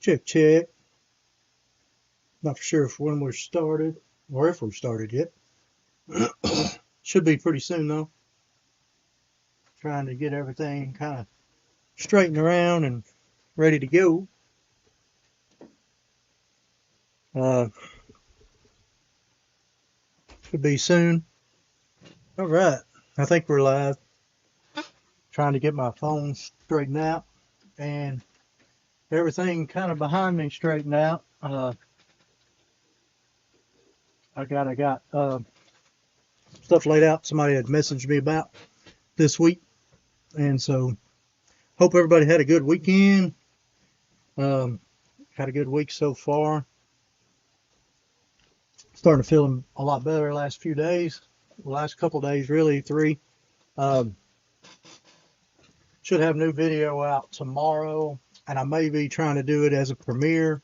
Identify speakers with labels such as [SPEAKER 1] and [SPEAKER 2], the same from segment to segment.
[SPEAKER 1] Check, check. Not for sure if when we're started or if we're started yet. Should be pretty soon though. Trying to get everything kind of straightened around and ready to go. Should be soon. All right, I think we're live. Trying to get my phone straightened out and everything kind of behind me straightened out. I got stuff laid out somebody had messaged me about this week, and so hope everybody had a good weekend. Had a good week so far. Starting to feel a lot better the last few days. The last couple days, really, 3. Should have a new video out tomorrow, and I may be trying to do it as a premiere.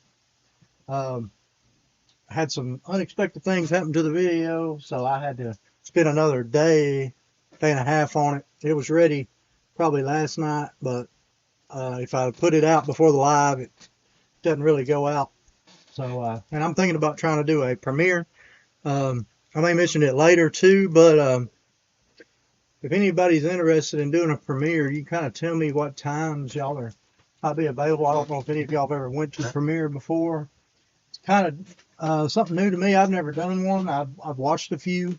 [SPEAKER 1] Had some unexpected things happen to the video, so I had to spend another day and a half on it. It was ready probably last night, but if I put it out before the live, it doesn't really go out. So, and I'm thinking about trying to do a premiere. I may mention it later too, but if anybody's interested in doing a premiere, you kind of tell me what times y'all might be available. I don't know if any of y'all have ever went to a premiere before. It's kind of something new to me. I've never done one. I've watched a few.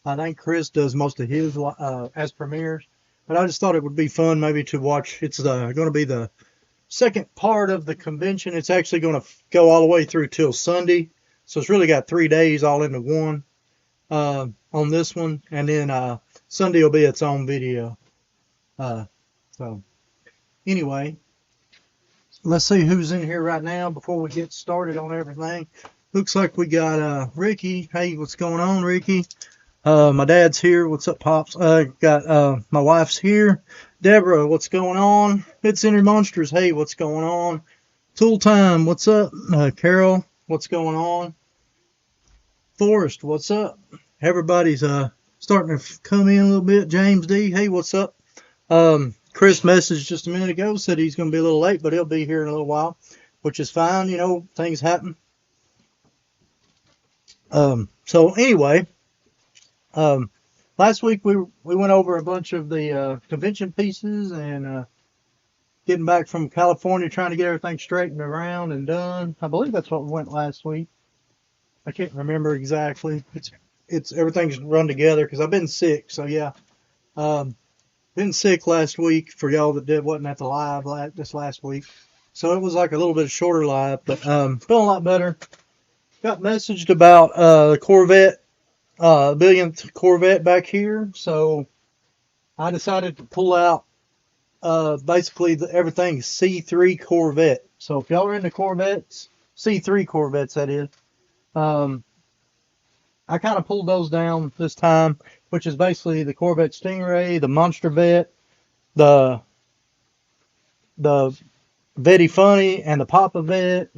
[SPEAKER 1] I think Chris does most of his as premieres, but I just thought it would be fun maybe to watch. It's going to be the second part of the convention. It's actually going to go all the way through till Sunday, so it's really got 3 days all into one on this one, and then Sunday will be its own video. So anyway, let's see who's in here right now before we get started on everything. Looks like we got Ricky. Hey, what's going on, Ricky? My dad's here. What's up, Pops? Got my wife's here. Deborah, what's going on? Mid-Century Monsters. Hey, what's going on? Tool Time, what's up? Carol, what's going on? Forrest, what's up? Everybody's starting to come in a little bit. James D, hey, what's up? Chris messaged just a minute ago, said he's going to be a little late, but he'll be here in a little while, which is fine. You know, things happen. So anyway, last week we went over a bunch of the convention pieces and getting back from California, trying to get everything straightened around and done. I believe that's what we went last week. I can't remember exactly. It's everything's run together because I've been sick. So yeah, been sick last week for y'all that wasn't at the live this last week. So it was like a little bit shorter live, but feeling a lot better. Got messaged about the Corvette, billionth Corvette back here. So I decided to pull out basically everything C3 Corvette. So if y'all are into Corvettes, C3 Corvettes that is, I kind of pulled those down this time, which is basically the Corvette Stingray, the Monster Vet, the Vetty Funny, and the Papa Vet.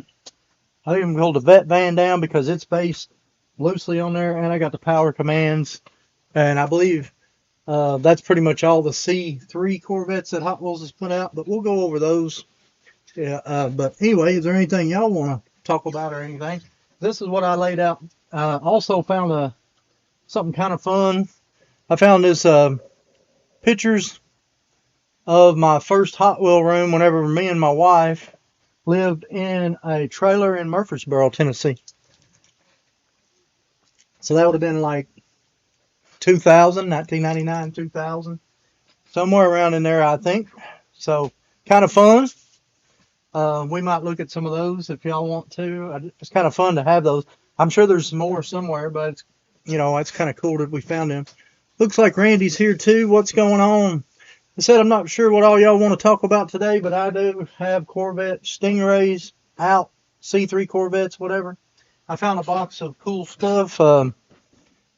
[SPEAKER 1] I even pulled the Vet van down because it's based loosely on there, and I got the Power Commands, and I believe that's pretty much all the C3 Corvettes that Hot Wheels has put out, but we'll go over those. Yeah, but anyway, is there anything y'all want to talk about or anything? This is what I laid out. Also found something kind of fun. I found this pictures of my first Hot Wheel room whenever me and my wife lived in a trailer in Murfreesboro, Tennessee. So that would have been like 1999, 2000. Somewhere around in there, I think. So kind of fun. We might look at some of those if y'all want to. It's kind of fun to have those. I'm sure there's more somewhere, but it's, it's kind of cool that we found them. Looks like Randy's here too. What's going on? I said I'm not sure what all y'all want to talk about today, but I do have Corvette Stingrays out, C3 Corvettes, whatever. I found a box of cool stuff.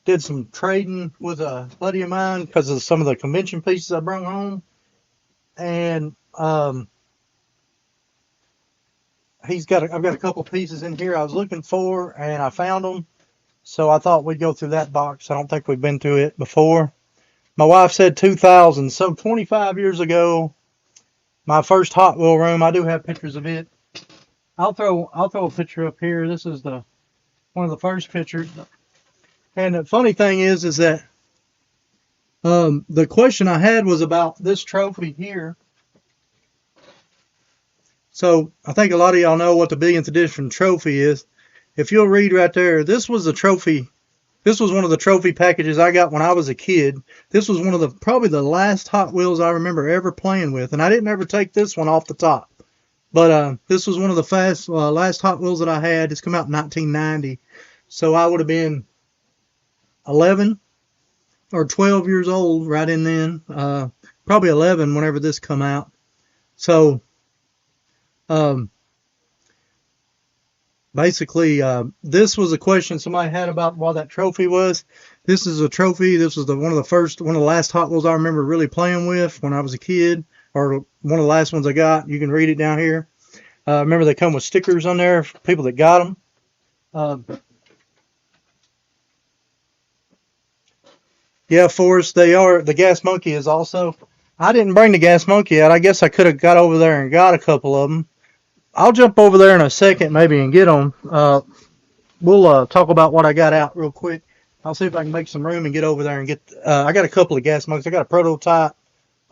[SPEAKER 1] Did some trading with a buddy of mine because of some of the convention pieces I brought home. And I've got a couple pieces in here I was looking for, and I found them. So I thought we'd go through that box. I don't think we've been through it before. My wife said 2000. So 25 years ago, my first Hot Wheel room, I do have pictures of it. I'll throw a picture up here. This is one of the first pictures. And the funny thing is that the question I had was about this trophy here. So I think a lot of y'all know what the billionth edition trophy is. If you'll read right there, this was a trophy. This was one of the trophy packages I got when I was a kid. This was one of probably the last Hot Wheels I remember ever playing with. And I didn't ever take this one off the top. But this was one of the last Hot Wheels that I had. It's come out in 1990. So I would have been 11 or 12 years old right in then. Probably 11 whenever this come out. So basically, this was a question somebody had about what that trophy was. This is a trophy. This was one of the last Hot Wheels I remember really playing with when I was a kid, or one of the last ones I got. You can read it down here. Remember, they come with stickers on there for people that got them. Yeah, Forrest, they are. The Gas Monkey is also. I didn't bring the Gas Monkey out. I guess I could have got over there and got a couple of them. I'll jump over there in a second maybe and get them. We'll talk about what I got out real quick. I'll see if I can make some room and get over there and get. I got a couple of Gas Monkeys. I got a prototype,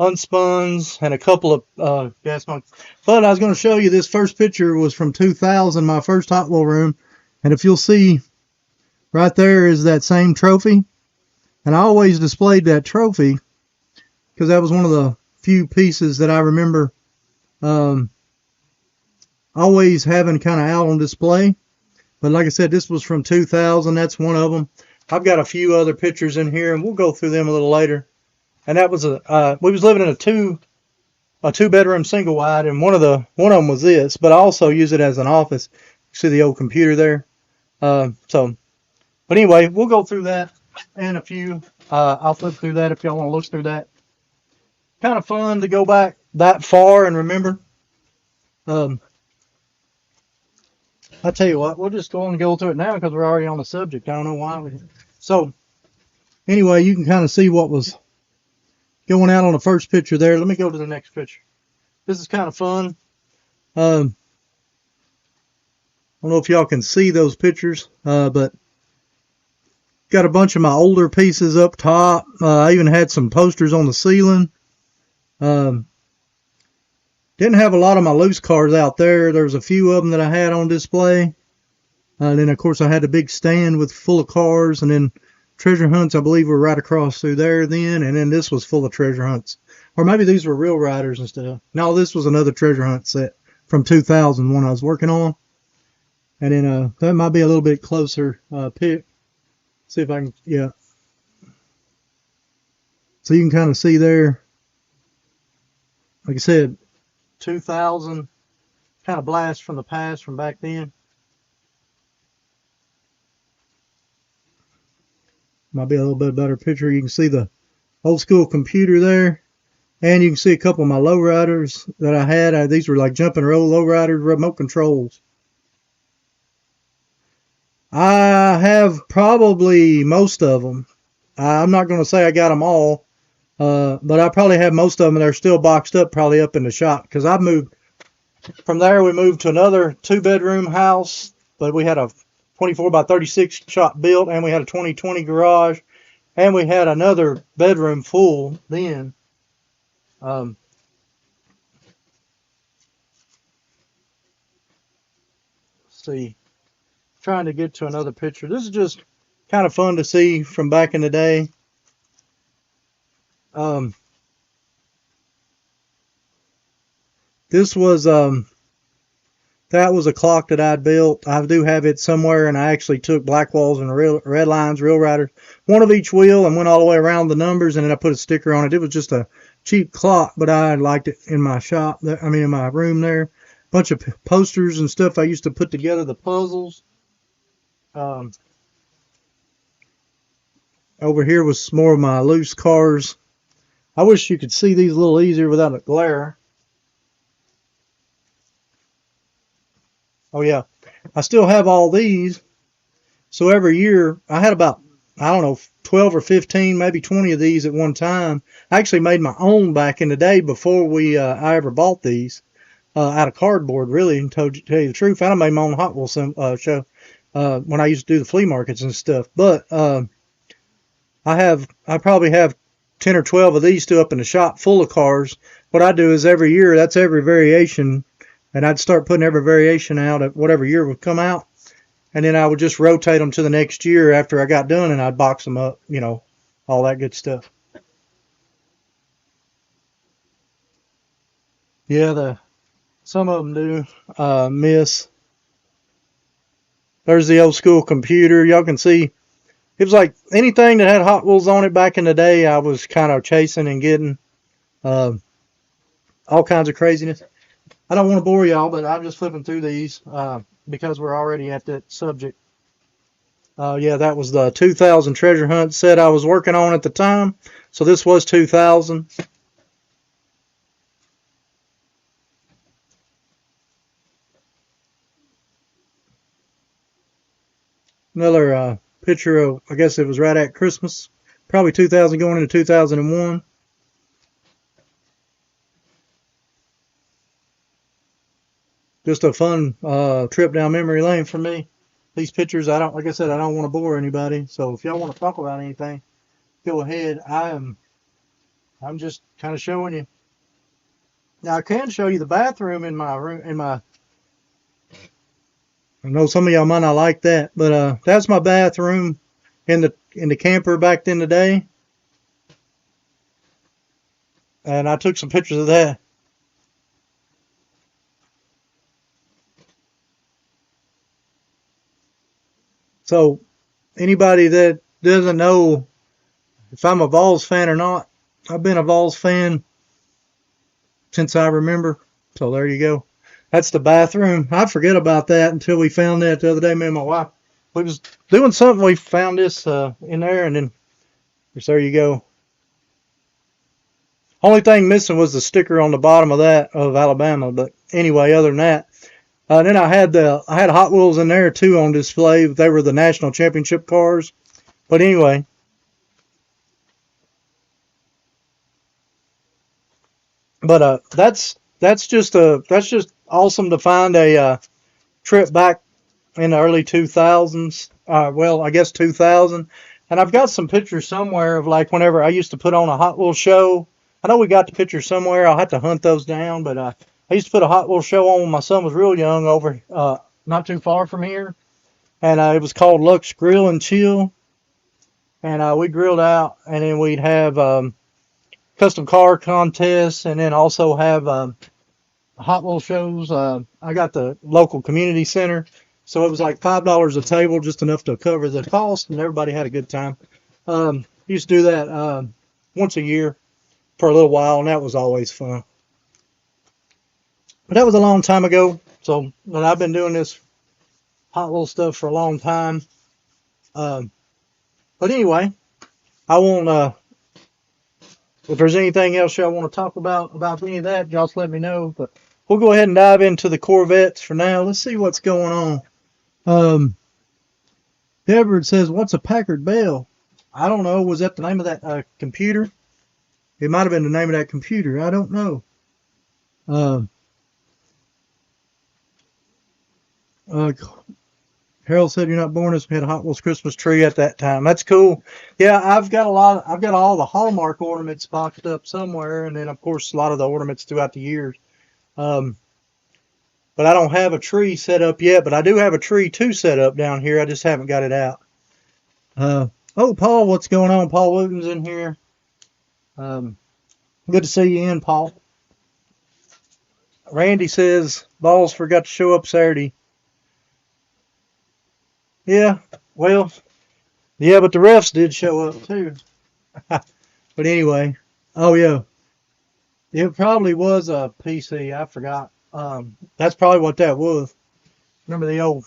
[SPEAKER 1] unspuns, and a couple of Gas Monkeys. But I was going to show you this first picture was from 2000, my first Hot Wheel room. And if you'll see, right there is that same trophy. And I always displayed that trophy because that was one of the few pieces that I remember always having kind of out on display. But like I said, this was from 2000. That's one of them. I've got a few other pictures in here, and we'll go through them a little later. And that was we was living in a two-bedroom single wide, and one of them was this. But I also use it as an office. You see the old computer there. But anyway, we'll go through that and a few. I'll flip through that if y'all want to look through that. Kind of fun to go back that far and remember. I tell you what, we'll just go on and go through it now because we're already on the subject. I don't know why. So, anyway, you can kind of see what was going out on the first picture there. Let me go to the next picture. This is kind of fun. I don't know if y'all can see those pictures, but got a bunch of my older pieces up top. I even had some posters on the ceiling. Didn't have a lot of my loose cars out there. There was a few of them that I had on display. And then, of course, I had a big stand full of cars. And then treasure hunts, I believe, were right across through there then. And then this was full of treasure hunts. Or maybe these were real riders and stuff. No, this was another treasure hunt set from 2000, one I was working on. And then that might be a little bit closer pick. See if I can, yeah. So you can kind of see there. Like I said, 2000, kind of blast from the past from back then. Might be a little bit better picture. You can see the old school computer there. And you can see a couple of my lowriders that I had. These were like jump and roll lowriders, remote controls. I have probably most of them. I'm not going to say I got them all. But I probably have most of them. They're still boxed up, probably up in the shop. Because I moved from there. We moved to another 2-bedroom house. But we had a 24 by 36 shop built. And we had a 2020 garage. And we had another bedroom full then. Let's see. Trying to get to another picture. This is just kind of fun to see from back in the day. This was that was a clock that I'd built. I do have it somewhere, and I actually took black walls and red lines, real riders, one of each wheel, and went all the way around the numbers, and then I put a sticker on it. It was just a cheap clock, but I liked it in my shop. In my room there. Bunch of posters and stuff I used to put together, the puzzles. Over here was more of my loose cars. I wish you could see these a little easier without a glare. Oh yeah, I still have all these. So every year, I had about, I don't know, 12 or 15, maybe 20 of these at one time. I actually made my own back in the day before I ever bought these. out of cardboard, really, and tell you the truth. And I made my own Hot Wheels show when I used to do the flea markets and stuff. But I probably have 10 or 12 of these still up in the shop full of cars. What I do is every year, that's every variation, and I'd start putting every variation out at whatever year would come out, and then I would just rotate them to the next year after I got done, and I'd box them up, you know, all that good stuff. Yeah, some of them do miss. There's the old school computer. Y'all can see it was like anything that had Hot Wheels on it back in the day, I was kind of chasing and getting all kinds of craziness. I don't want to bore y'all, but I'm just flipping through these because we're already at that subject. Yeah, that was the 2000 treasure hunt set I was working on at the time. So this was 2000. Another picture of, I guess it was right at Christmas. Probably 2000 going into 2001. Just a fun trip down memory lane for me. These pictures, like I said, I don't want to bore anybody. So if y'all want to talk about anything, go ahead. I'm just kind of showing you. Now I can show you the bathroom in my room. I know some of y'all might not like that, but that's my bathroom in the camper back in the day. And I took some pictures of that. So anybody that doesn't know if I'm a Vols fan or not, I've been a Vols fan since I remember. So there you go. That's the bathroom. I forget about that until we found that the other day. Me and my wife, we was doing something. We found this in there, and then there you go. Only thing missing was the sticker on the bottom of that of Alabama. But anyway, other than that, then I had Hot Wheels in there too on display. They were the national championship cars. But anyway, but that's just awesome to find a trip back in the early 2000s. Well, I guess 2000. And I've got some pictures somewhere of like whenever I used to put on a Hot Wheels show. I know we got the pictures somewhere. I'll have to hunt those down. But I used to put a Hot Wheels show on when my son was real young over not too far from here. And it was called Lux Grill and Chill. And we grilled out, and then we'd have custom car contests, and then also have Hot Wheels shows. I got the local community center, so it was like $5 a table, just enough to cover the cost, and everybody had a good time. Used to do that once a year for a little while, and that was always fun. But that was a long time ago, so but I've been doing this Hot Wheels stuff for a long time. But anyway, I won't. If there's anything else y'all want to talk about any of that, y'all just let me know. But we'll go ahead and dive into the Corvettes for now. Let's see what's going on. Deborah says, "What's a Packard Bell?" I don't know. Was that the name of that computer? It might have been the name of that computer. I don't know. Harold said, "You're not born as we had a Hot Wheels Christmas tree at that time." That's cool. Yeah, I've got all the Hallmark ornaments boxed up somewhere, and then of course a lot of the ornaments throughout the years. But I don't have a tree set up yet. But I do have a tree to set up down here. I just haven't got it out. Oh, Paul, what's going on? Paul Wooten's in here. Good to see you in, Paul. Randy says Balls forgot to show up Saturday. Yeah, well, yeah, but the refs did show up too. But anyway, oh yeah, it probably was a PC. I forgot. That's probably what that was. Remember the old,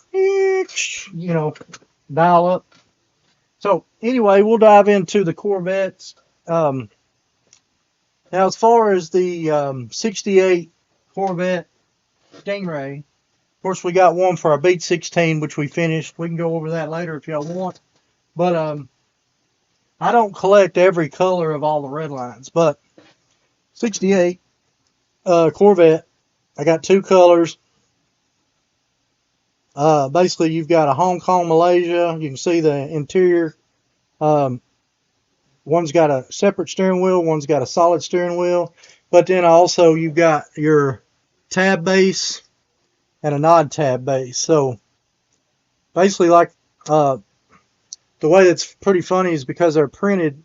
[SPEAKER 1] dial up. So anyway, we'll dive into the Corvettes. Now, as far as the 68 Corvette Stingray, of course, we got one for our Beat 16, which we finished. We can go over that later if y'all want. But I don't collect every color of all the red lines. But 68 Corvette I got two colors. Basically, you've got a Hong Kong, Malaysia. You can see the interior. Um, one's got a separate steering wheel. One's got a solid steering wheel. But then also you've got your tab base and a non-tab base. So basically, like the way that's pretty funny is because they're printed,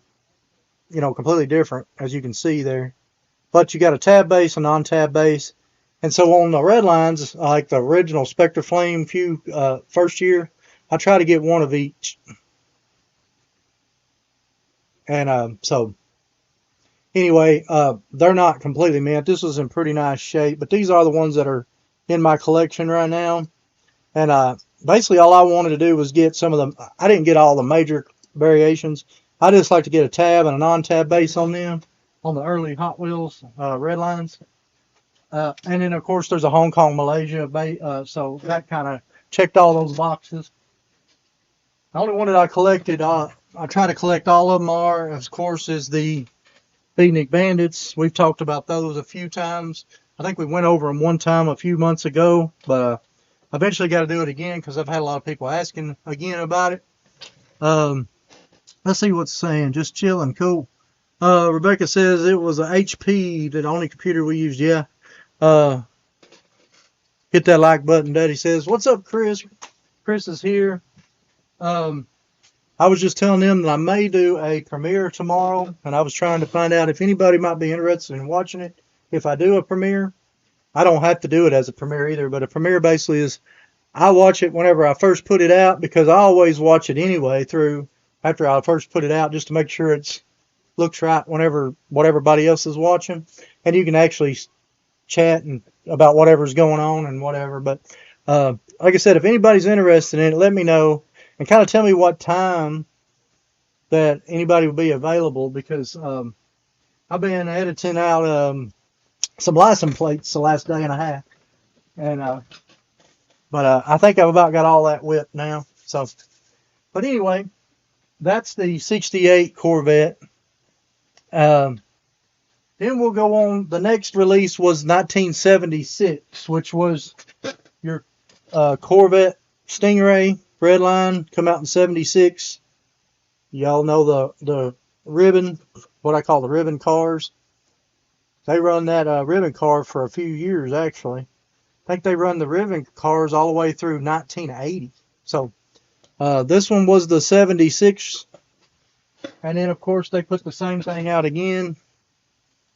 [SPEAKER 1] you know, completely different, as you can see there. But you got a tab base, a non-tab base. And so on the red lines, like the original Spectre Flame first year, I try to get one of each. And so anyway, they're not completely mint. This was in pretty nice shape, but these are the ones that are in my collection right now. And basically all I wanted to do was get some of them. I didn't get all the major variations. I just like to get a tab and a non-tab base on them, on the early Hot Wheels red lines. And then, of course, there's a Hong Kong, Malaysia base, so that kind of checked all those boxes. The only one that I collected, I try to collect all of them are, of course, is the Beatnik Bandits. We've talked about those a few times. I think we went over them one time a few months ago, but eventually got to do it again because I've had a lot of people asking again about it. Let's see what's saying. Just chilling, cool. Rebecca says it was a HP, the only computer we used. Yeah. Hit that like button. Daddy says, "What's up, Chris?" Chris is here. I was just telling them that I may do a premiere tomorrow, and I was trying to find out if anybody might be interested in watching it. If I do a premiere, I don't have to do it as a premiere either, but a premiere basically is I watch it whenever I first put it out, because I always watch it anyway through after I first put it out, just to make sure it looks right whenever what everybody else is watching, and you can actually chat and about whatever's going on and whatever. But like I said, if anybody's interested in it, let me know and kind of tell me what time that anybody will be available, because I've been editing out some license plates the last day and a half, and but I think I've about got all that whipped now. So, but anyway, that's the '68 Corvette. Then we'll go on. The next release was 1976, which was your Corvette Stingray Redline, come out in '76. Y'all know the ribbon, what I call the ribbon cars. They run that ribbon car for a few years, actually. I think they run the ribbon cars all the way through 1980. So this one was the '76. And then, of course, they put the same thing out again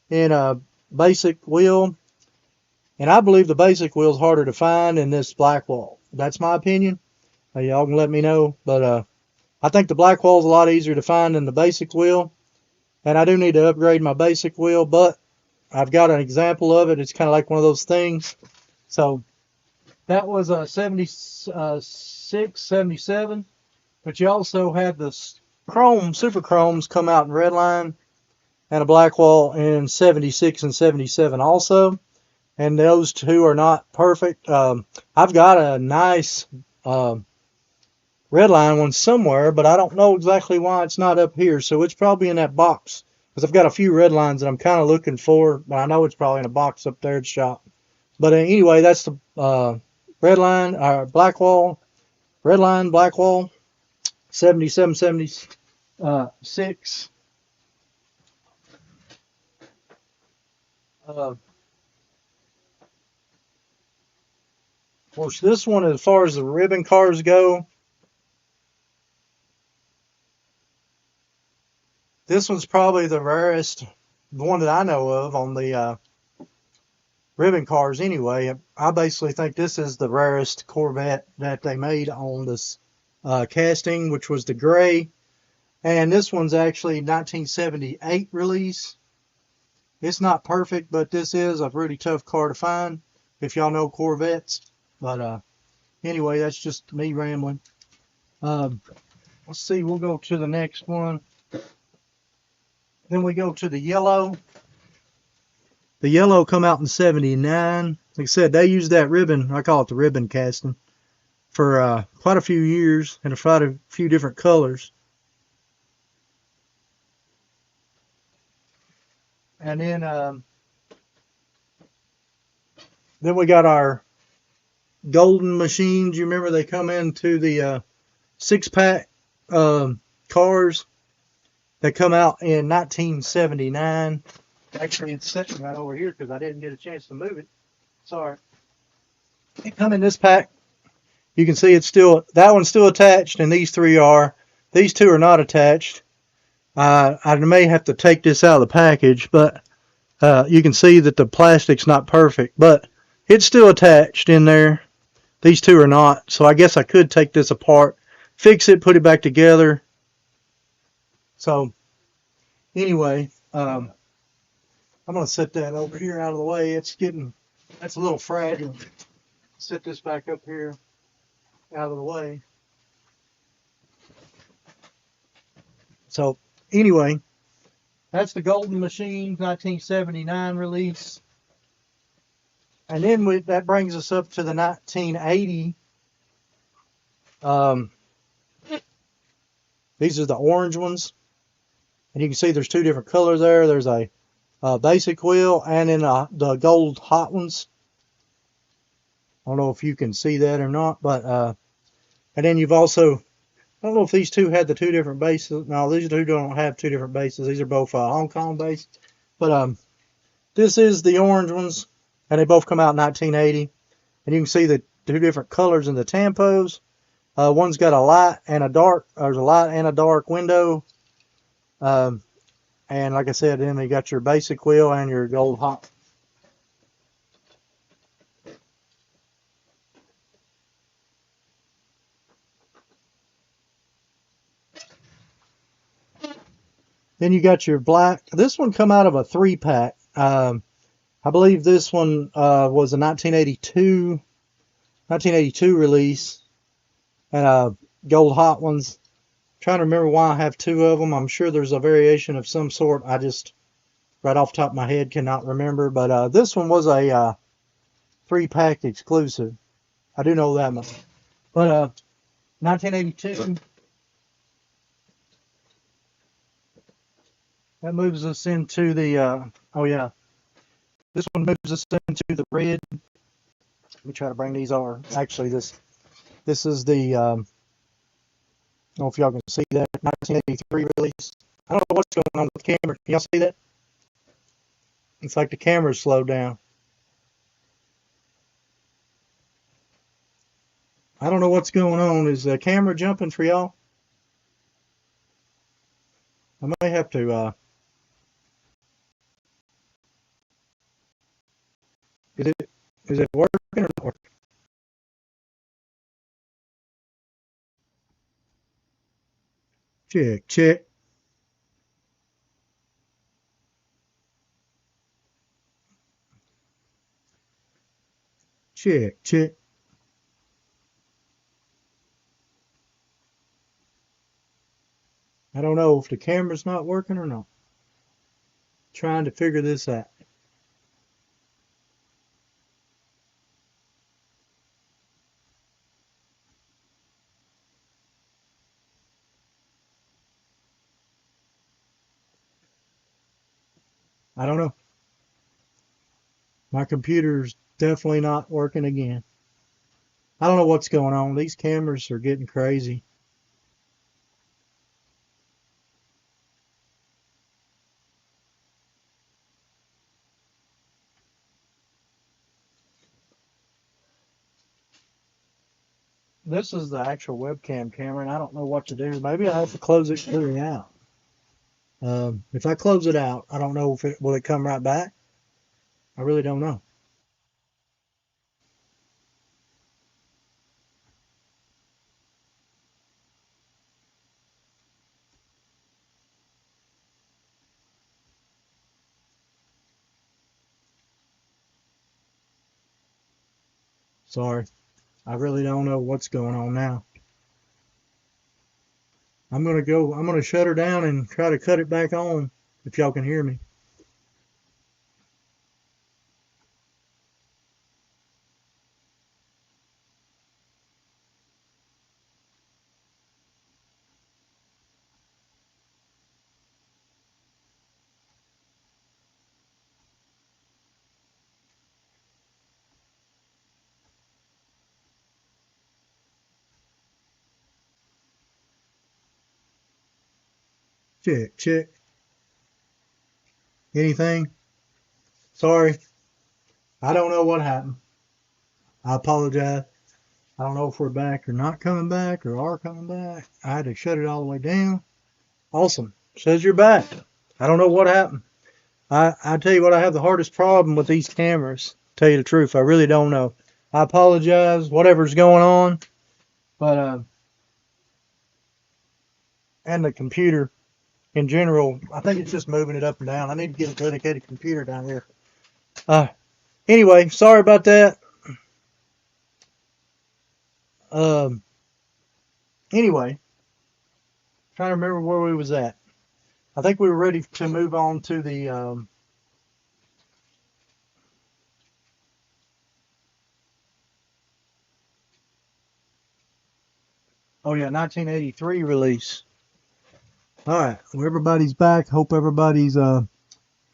[SPEAKER 1] in a basic wheel. And I believe the basic wheel is harder to find than this black wall. That's my opinion. Y'all can let me know. But I think the black wall is a lot easier to find than the basic wheel. And I do need to upgrade my basic wheel, but I've got an example of it. It's kind of like one of those things. So that was a 76, 77. But you also had the chrome, super chromes come out in redline and a black wall in 76 and 77 also. And those two are not perfect. I've got a nice redline one somewhere, but I don't know exactly why it's not up here. So it's probably in that box, because I've got a few red lines that I'm kind of looking for, but I know it's probably in a box up there at the shop. But anyway, that's the red line, black wall, red line, black wall, 77, 76. Of course, this one, as far as the ribbon cars go, this one's probably the rarest, the one that I know of on the ribbon cars anyway. I basically think this is the rarest Corvette that they made on this casting, which was the gray. And this one's actually 1978 release. It's not perfect, but this is a really tough car to find if y'all know Corvettes. But anyway, that's just me rambling. Let's see, we'll go to the next one. Then we go to the yellow. The yellow come out in '79. Like I said, they used that ribbon, I call it the ribbon casting, for quite a few years and quite a few different colors. And then Then we got our golden machines. You remember they come into the 6-pack cars that come out in 1979. Actually, it's sitting right over here because I didn't get a chance to move it. Sorry. They come in this pack. You can see it's still, that one's still attached, and these three are. These two are not attached. I may have to take this out of the package, but you can see that the plastic's not perfect, but it's still attached in there. These two are not, so I guess I could take this apart, fix it, put it back together. So anyway, I'm going to set that over here out of the way. That's a little fragile. Set this back up here out of the way. So anyway, that's the Golden Machine 1979 release. And then that brings us up to the 1980. These are the orange ones. And you can see there's two different colors there. There's a basic wheel and then the gold hot ones. I don't know if you can see that or not, but and then you've also, I don't know if these two had the two different bases. No, these two don't have two different bases. These are both Hong Kong based. But this is the orange ones, and they both come out in 1980. And you can see the two different colors in the tampos. One's got a light and a dark. There's a light and a dark window. And like I said, then you got your basic wheel and your gold hot. Then you got your black. This one come out of a 3-pack. I believe this one was a 1982 release, and gold hot ones. I'm trying to remember why I have two of them. I'm sure there's a variation of some sort. I just right off the top of my head cannot remember. But this one was a 3-pack exclusive. I do know that much. But 1982. That moves us into the, oh yeah, this one moves us into the red. Let me try to bring these over. Actually, this is the, I don't know if y'all can see that, 1983 release. I don't know what's going on with the camera. Can y'all see that? It's like the camera's slowed down. I don't know what's going on. Is the camera jumping for y'all? I may have to, is it working or not working? Check, check. Check, check. I don't know if the camera's not working or not. Trying to figure this out. I don't know. My computer's definitely not working again. I don't know what's going on. These cameras are getting crazy. This is the actual webcam camera, and I don't know what to do. Maybe I have to close it clearly out. If I close it out, I don't know if will it come right back. I really don't know. Sorry. I really don't know what's going on now. I'm gonna shut her down and try to cut it back on if y'all can hear me. Check. Anything? Sorry. I don't know what happened. I apologize. I don't know if we're back or not coming back or are coming back. I had to shut it all the way down. Awesome. Says you're back. I don't know what happened. I tell you what, I have the hardest problem with these cameras. Tell you the truth, I really don't know. I apologize, whatever's going on. But, and the computer in general, I think it's just moving it up and down. I need to get a dedicated computer down here. Anyway, sorry about that. Anyway, trying to remember where we was at. I think we were ready to move on to the oh yeah, 1983 release. All right, well, everybody's back. Hope everybody's hope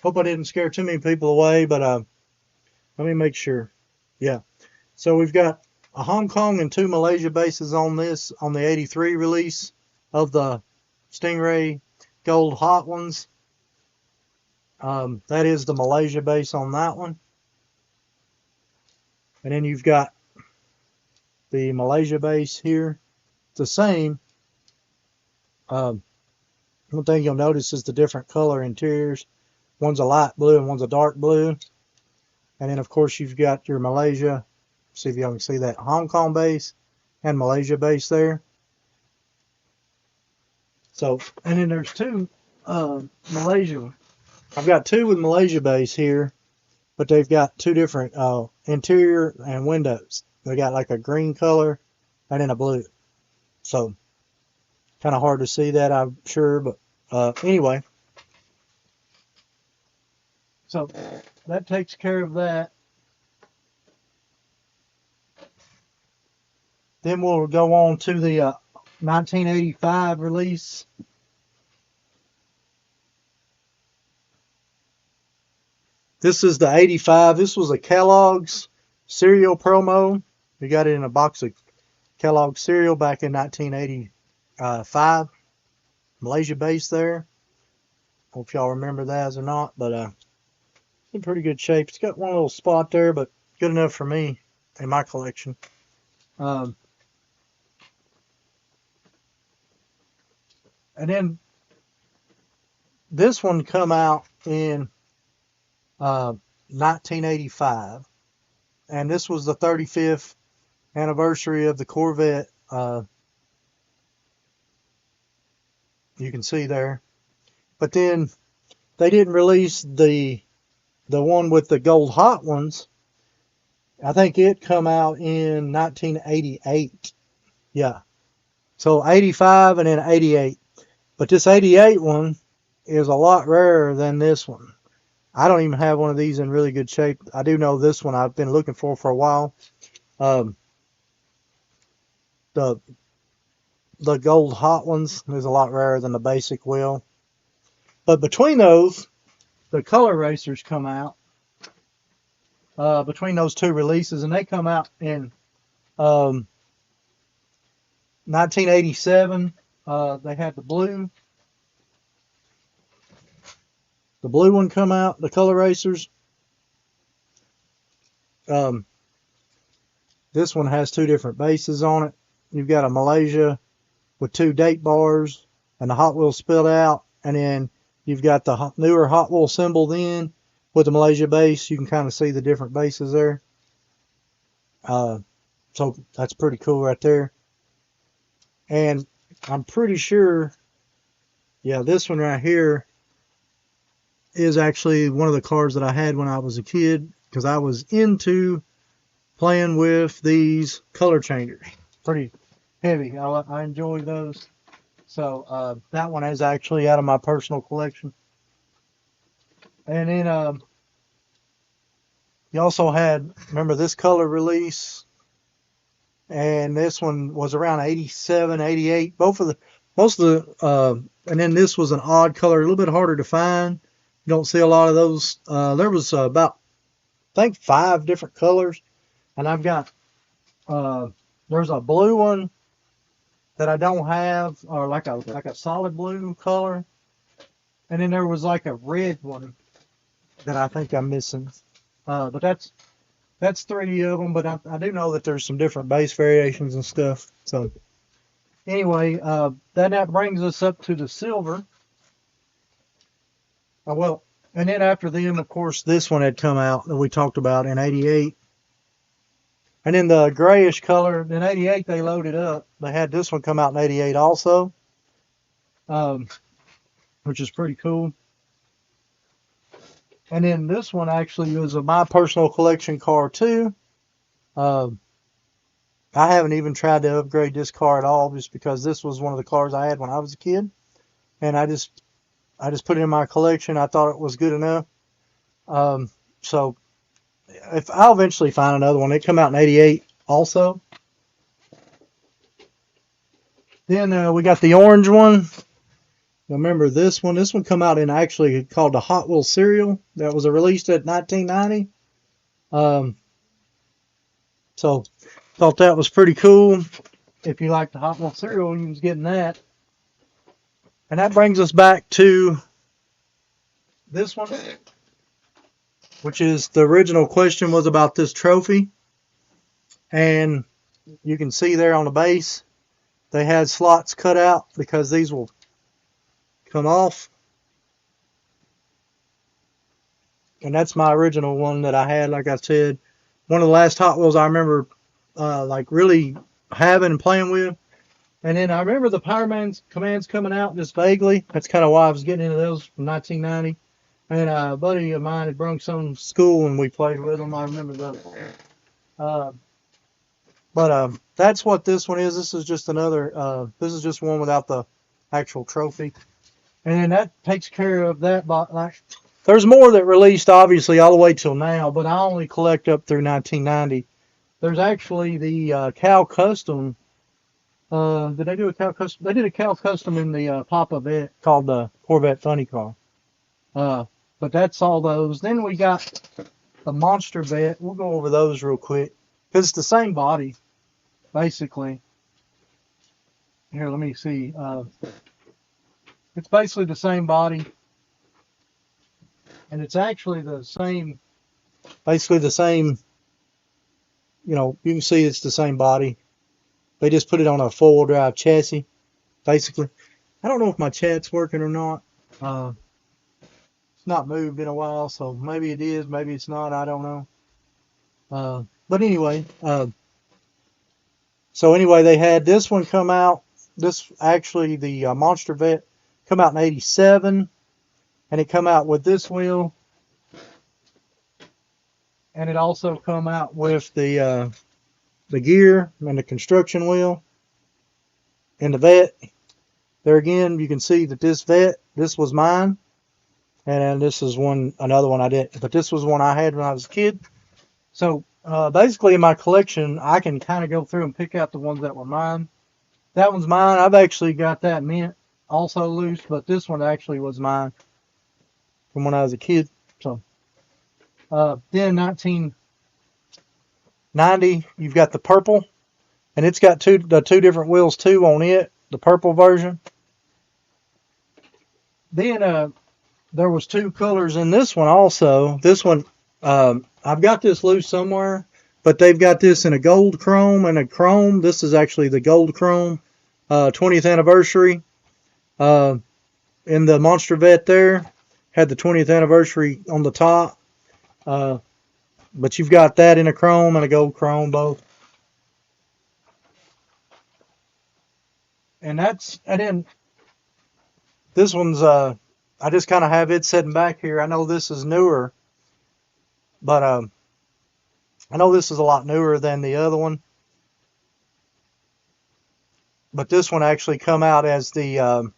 [SPEAKER 1] I didn't scare too many people away, but let me make sure. Yeah, so we've got a Hong Kong and 2 Malaysia bases on this, on the 83 release of the Stingray Gold Hot Ones. That is the Malaysia base on that one. And then you've got the Malaysia base here. It's the same. One thing you'll notice is the different color interiors. One's a light blue and one's a dark blue. And then of course you've got your Malaysia. See if y'all can see that Hong Kong base and Malaysia base there. So, and then there's 2 Malaysia. I've got 2 with Malaysia base here, but they've got 2 different interior and windows. They got like a green color and then a blue. So, kind of hard to see that, I'm sure, but anyway. So, that takes care of that. Then we'll go on to the 1985 release. This is the 85. This was a Kellogg's cereal promo. We got it in a box of Kellogg's cereal back in 1985. Malaysia base there. Hope y'all remember that or not, but it's in pretty good shape. It's got one little spot there, but good enough for me in my collection. And then this one come out in 1985, and this was the 35th anniversary of the Corvette. You can see there, but then they didn't release the one with the gold hot ones. I think it come out in 1988. Yeah, so 85 and then 88. But this 88 one is a lot rarer than this one. I don't even have one of these in really good shape. I do know this one I've been looking for a while. The gold hot ones is a lot rarer than the basic wheel. But between those, the color racers come out. Between those 2 releases, and they come out in 1987. They had the blue. The blue one come out, the color racers. This one has 2 different bases on it. You've got a Malaysia with 2 date bars and the Hot Wheels spilled out. And then you've got the newer Hot Wheels symbol then with the Malaysia base. You can kind of see the different bases there. So that's pretty cool right there. And I'm pretty sure, yeah, this one right here is actually one of the cars that I had when I was a kid, because I was into playing with these color changers. Pretty heavy. I enjoy those. So that one is actually out of my personal collection. And then you also had, remember this color release, and this one was around 87, 88. Most of the, and then this was an odd color, a little bit harder to find. You don't see a lot of those. There was about, I think, 5 different colors. And I've got, there's a blue one that I don't have, or like a solid blue color. And then there was like a red one that I think I'm missing. But that's 3 of them. But I do know that there's some different base variations and stuff. So anyway, then that brings us up to the silver. Well, and then after them, of course, this one had come out that we talked about in '88. And then the grayish color, in '88 they loaded up. They had this one come out in '88 also, which is pretty cool. And then this one actually was my personal collection car too. I haven't even tried to upgrade this car at all, just because this was one of the cars I had when I was a kid, and I just put it in my collection. I thought it was good enough. So if I'll eventually find another one. It come out in '88 also. Then we got the orange one. Remember this one? This one come out in actually called the Hot Wheels cereal that was released at 1990. So thought that was pretty cool. If you like the Hot Wheels cereal, you was getting that. And that brings us back to this one, which is the original question was about this trophy. And you can see there on the base, they had slots cut out because these will come off. And that's my original one that I had, like I said. One of the last Hot Wheels I remember like really having and playing with. And then I remember the Power Commands coming out just vaguely. That's kind of why I was getting into those from 1990. And a buddy of mine had brought some to school and we played with them. I remember that. But that's what this one is. This is just another, this is just one without the actual trophy. And then that takes care of that. Like, there's more that released, obviously, all the way till now, but I only collect up through 1990. There's actually the Cal Custom. Did they do a Cal Custom? They did a Cal Custom in the Papa Vet called the Corvette Funny Car. But that's all those. Then we got the Monster Vet. We'll go over those real quick because it's the same body, basically. Here, let me see. It's basically the same body. And it's actually the same, basically the same, you know, you can see it's the same body. They just put it on a four-wheel drive chassis, basically. I don't know if my chat's working or not. It's not moved in a while, so maybe it is, maybe it's not, I don't know. But anyway, so anyway, they had this one come out. This actually, the Monster Vet, come out in '87. And it come out with this wheel. And it also come out with the gear and the construction wheel. And the Vet. There again, you can see that this Vet, this was mine. And this is another one I didn't. But this was one I had when I was a kid. So basically in my collection, I can kind of go through and pick out the ones that were mine. That one's mine. I've actually got that mint also loose. But this one actually was mine from when I was a kid. So then 1990, you've got the purple, and it's got the two different wheels too on it, the purple version. Then there was two colors in this one also. This one, I've got this loose somewhere, but they've got this in a gold chrome and a chrome. This is actually the gold chrome 20th anniversary. In the Monster Vet there, had the 20th anniversary on the top. But you've got that in a chrome and a gold chrome both. And then this one's, I just kind of have it sitting back here. I know this is newer, but I know this is a lot newer than the other one. But this one actually come out as the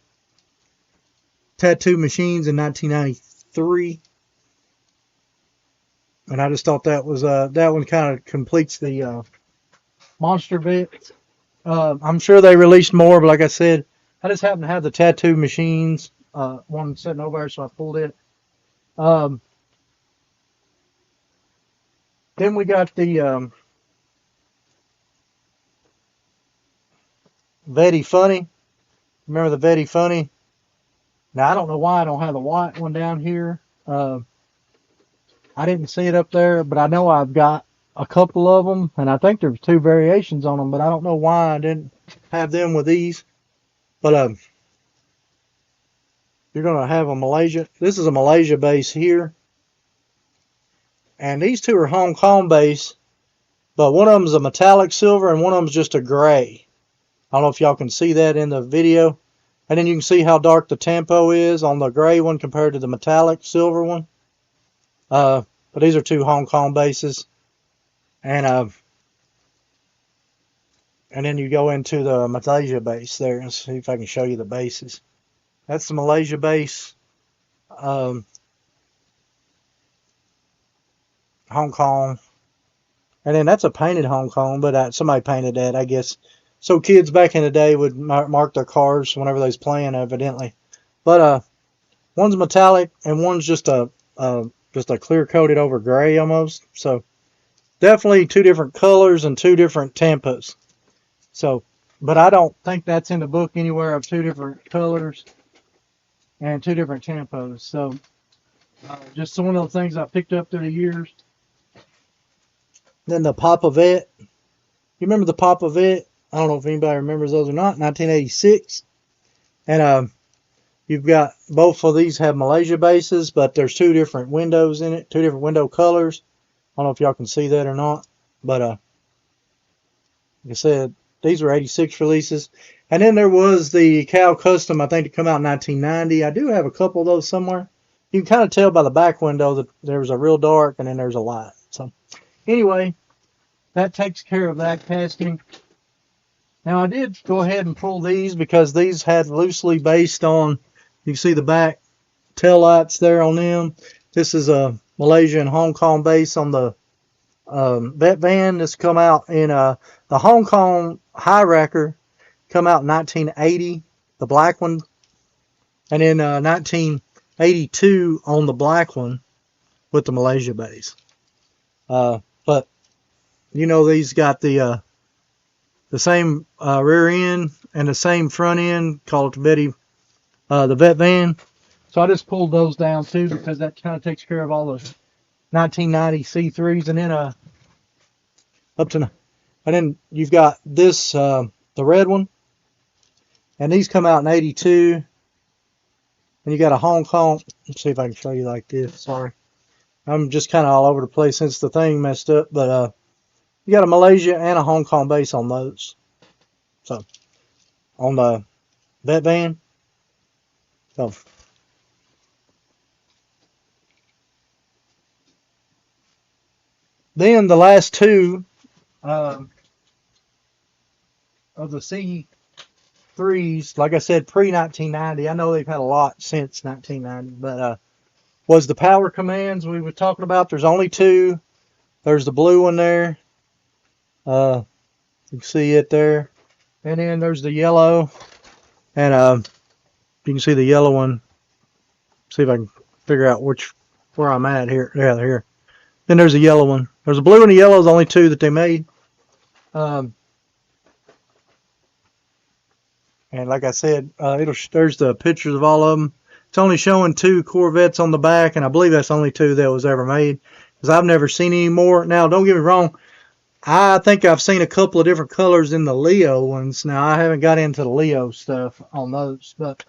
[SPEAKER 1] Tattoo Machines in 1993. And I just thought that was that one kind of completes the Monster Vet. I'm sure they released more, but like I said, I just happen to have the Tattoo Machines one sitting over there, so I pulled it. Then we got the Vetty Funny. Remember the Vetty Funny? Now, I don't know why I don't have the white one down here. I didn't see it up there, but I know I've got a couple of them, and I think there's 2 variations on them, but I don't know why I didn't have them with these. But you're going to have a Malaysia. This is a Malaysia base here. And these 2 are Hong Kong base, but one of them is a metallic silver and one of them is just a gray. I don't know if y'all can see that in the video. And then you can see how dark the tempo is on the gray one compared to the metallic silver one. But these are 2 Hong Kong bases. And then you go into the Malaysia base there and see if I can show you the bases. That's the Malaysia base. Hong Kong. And then that's a painted Hong Kong, but somebody painted that, I guess. So kids back in the day would mark their cars whenever they was playing, evidently. But one's metallic and one's just a clear coated over gray almost. So definitely 2 different colors and 2 different tempos. So, but I don't think that's in the book anywhere of 2 different colors and 2 different tempos. So just one of the things I picked up through the years. Then the Papa Vet. You remember the Papa Vet? I don't know if anybody remembers those or not. 1986. And you've got both of these have Malaysia bases, but there's 2 different windows in it, 2 different window colors. I don't know if y'all can see that or not, but like I said, these were 86 releases. And then there was the Cow Custom, I think, to come out in 1990. I do have a couple of those somewhere. You can kind of tell by the back window that there's a real dark and then there's a light. So anyway, that takes care of that casting. Now, I did go ahead and pull these because these had loosely based on, you can see the back tail lights there on them. This is a Malaysia and Hong Kong base on the vet van. This come out in the Hong Kong High Racker, come out in 1980, the black one, and in 1982 on the black one with the Malaysia base. But you know, these got the same rear end and the same front end, called the vet van. So I just pulled those down too because that kind of takes care of all the 1990 C3s. And then and then you've got this the red one, and these come out in 82. And you got a Hong Kong. Let's see if I can show you like this. Sorry, I'm just kind of all over the place since the thing messed up, but you got a Malaysia and a Hong Kong base on those. So, on the vet van. So, then the last 2 of the C3s, like I said, pre-1990. I know they've had a lot since 1990, but was the power commands we were talking about. There's only 2. There's the blue one there. You can see it there. And then there's the yellow. And you can see the yellow one. See if I can figure out where I'm at here. Yeah, here. Then there's a yellow one. There's a blue and a yellow. The only 2 that they made. And like I said, there's the pictures of all of them. It's only showing 2 Corvettes on the back, and I believe that's the only 2 that was ever made, because I've never seen any more. Now, don't get me wrong. I think I've seen a couple of different colors in the Leo ones. Now, I haven't got into the Leo stuff on those, but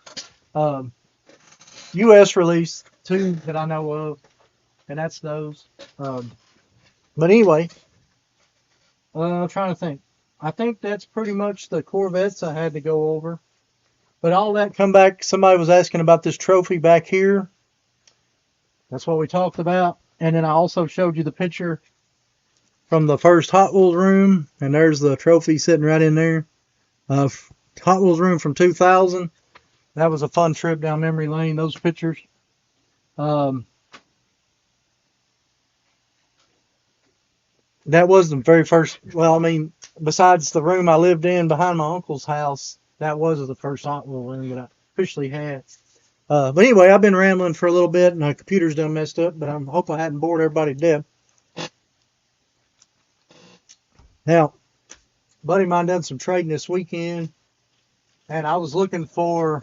[SPEAKER 1] U.S. release 2 that I know of, and that's those. But anyway, I'm trying to think. I think that's pretty much the Corvettes I had to go over. But all that come back, somebody was asking about this trophy back here. That's what we talked about. And then I also showed you the picture from the first Hot Wheels room. And there's the trophy sitting right in there. Hot Wheels room from 2000. That was a fun trip down memory lane, those pictures. That was the very first, well, I mean, besides the room I lived in behind my uncle's house, that was the first Hot Wheel room that I officially had. But anyway, I've been rambling for a little bit, and my computer's done messed up, but I hope I hadn't bored everybody to death. Now, a buddy of mine done some trading this weekend, and I was looking for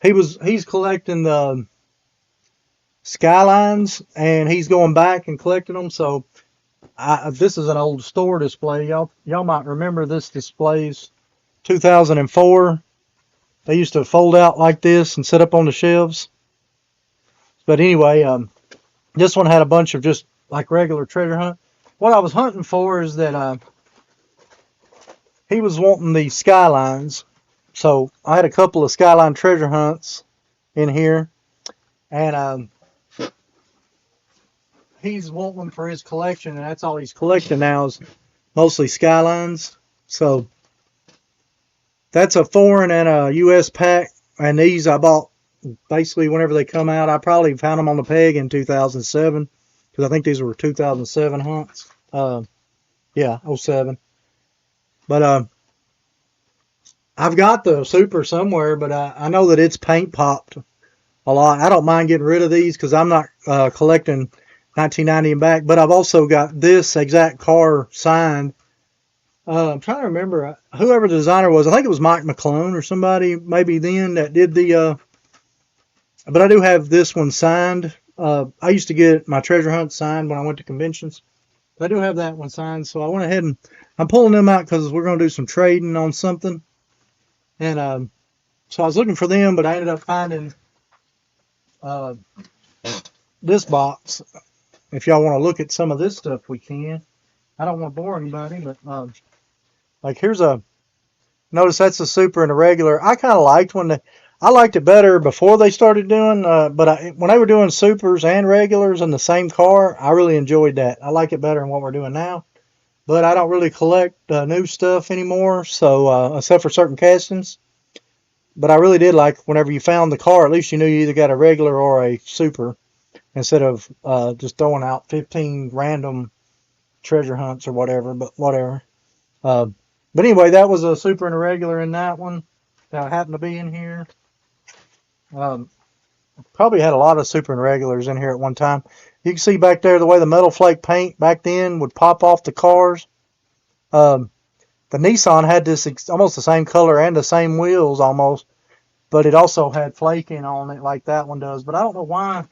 [SPEAKER 1] he's collecting the Skylines, and he's going back and collecting them. So this is an old store display. Y'all might remember this display's 2004. They used to fold out like this and set up on the shelves. But anyway, this one had a bunch of just like regular treasure hunt. What I was hunting for is that he was wanting the Skylines. So I had a couple of Skyline treasure hunts in here. And he's wanting them for his collection. And that's all he's collecting now is mostly Skylines. So that's a foreign and a U.S. pack. And these I bought basically whenever they come out. I probably found them on the peg in 2007. Because I think these were 2007 hunts. Yeah, 07. But I've got the Super somewhere, but I know that it's paint popped a lot. I don't mind getting rid of these because I'm not collecting 1990 and back. But I've also got this exact car signed. I'm trying to remember whoever the designer was. I think it was Mike McClone or somebody maybe then that did the. But I do have this one signed. I used to get my treasure hunt signed when I went to conventions. But I do have that one signed, so I went ahead and I'm pulling them out because we're going to do some trading on something. And so I was looking for them, but I ended up finding this box. If y'all want to look at some of this stuff, we can. I don't want to bore anybody, but like here's a. Notice that's the Super and the regular. I kind of liked I liked it better before they started doing, but when they were doing Supers and regulars in the same car, I really enjoyed that. I like it better than what we're doing now. But I don't really collect new stuff anymore, so except for certain castings. But I really did like whenever you found the car, at least you knew you either got a regular or a Super instead of just throwing out 15 random treasure hunts or whatever. But whatever. But anyway, that was a Super and a regular in that one that happened to be in here. Probably had a lot of Super and regulars in here at one time. You can see back there the way the metal flake paint back then would pop off the cars. The Nissan had this almost the same color and the same wheels almost, but it also had flaking on it like that one does. But I don't know why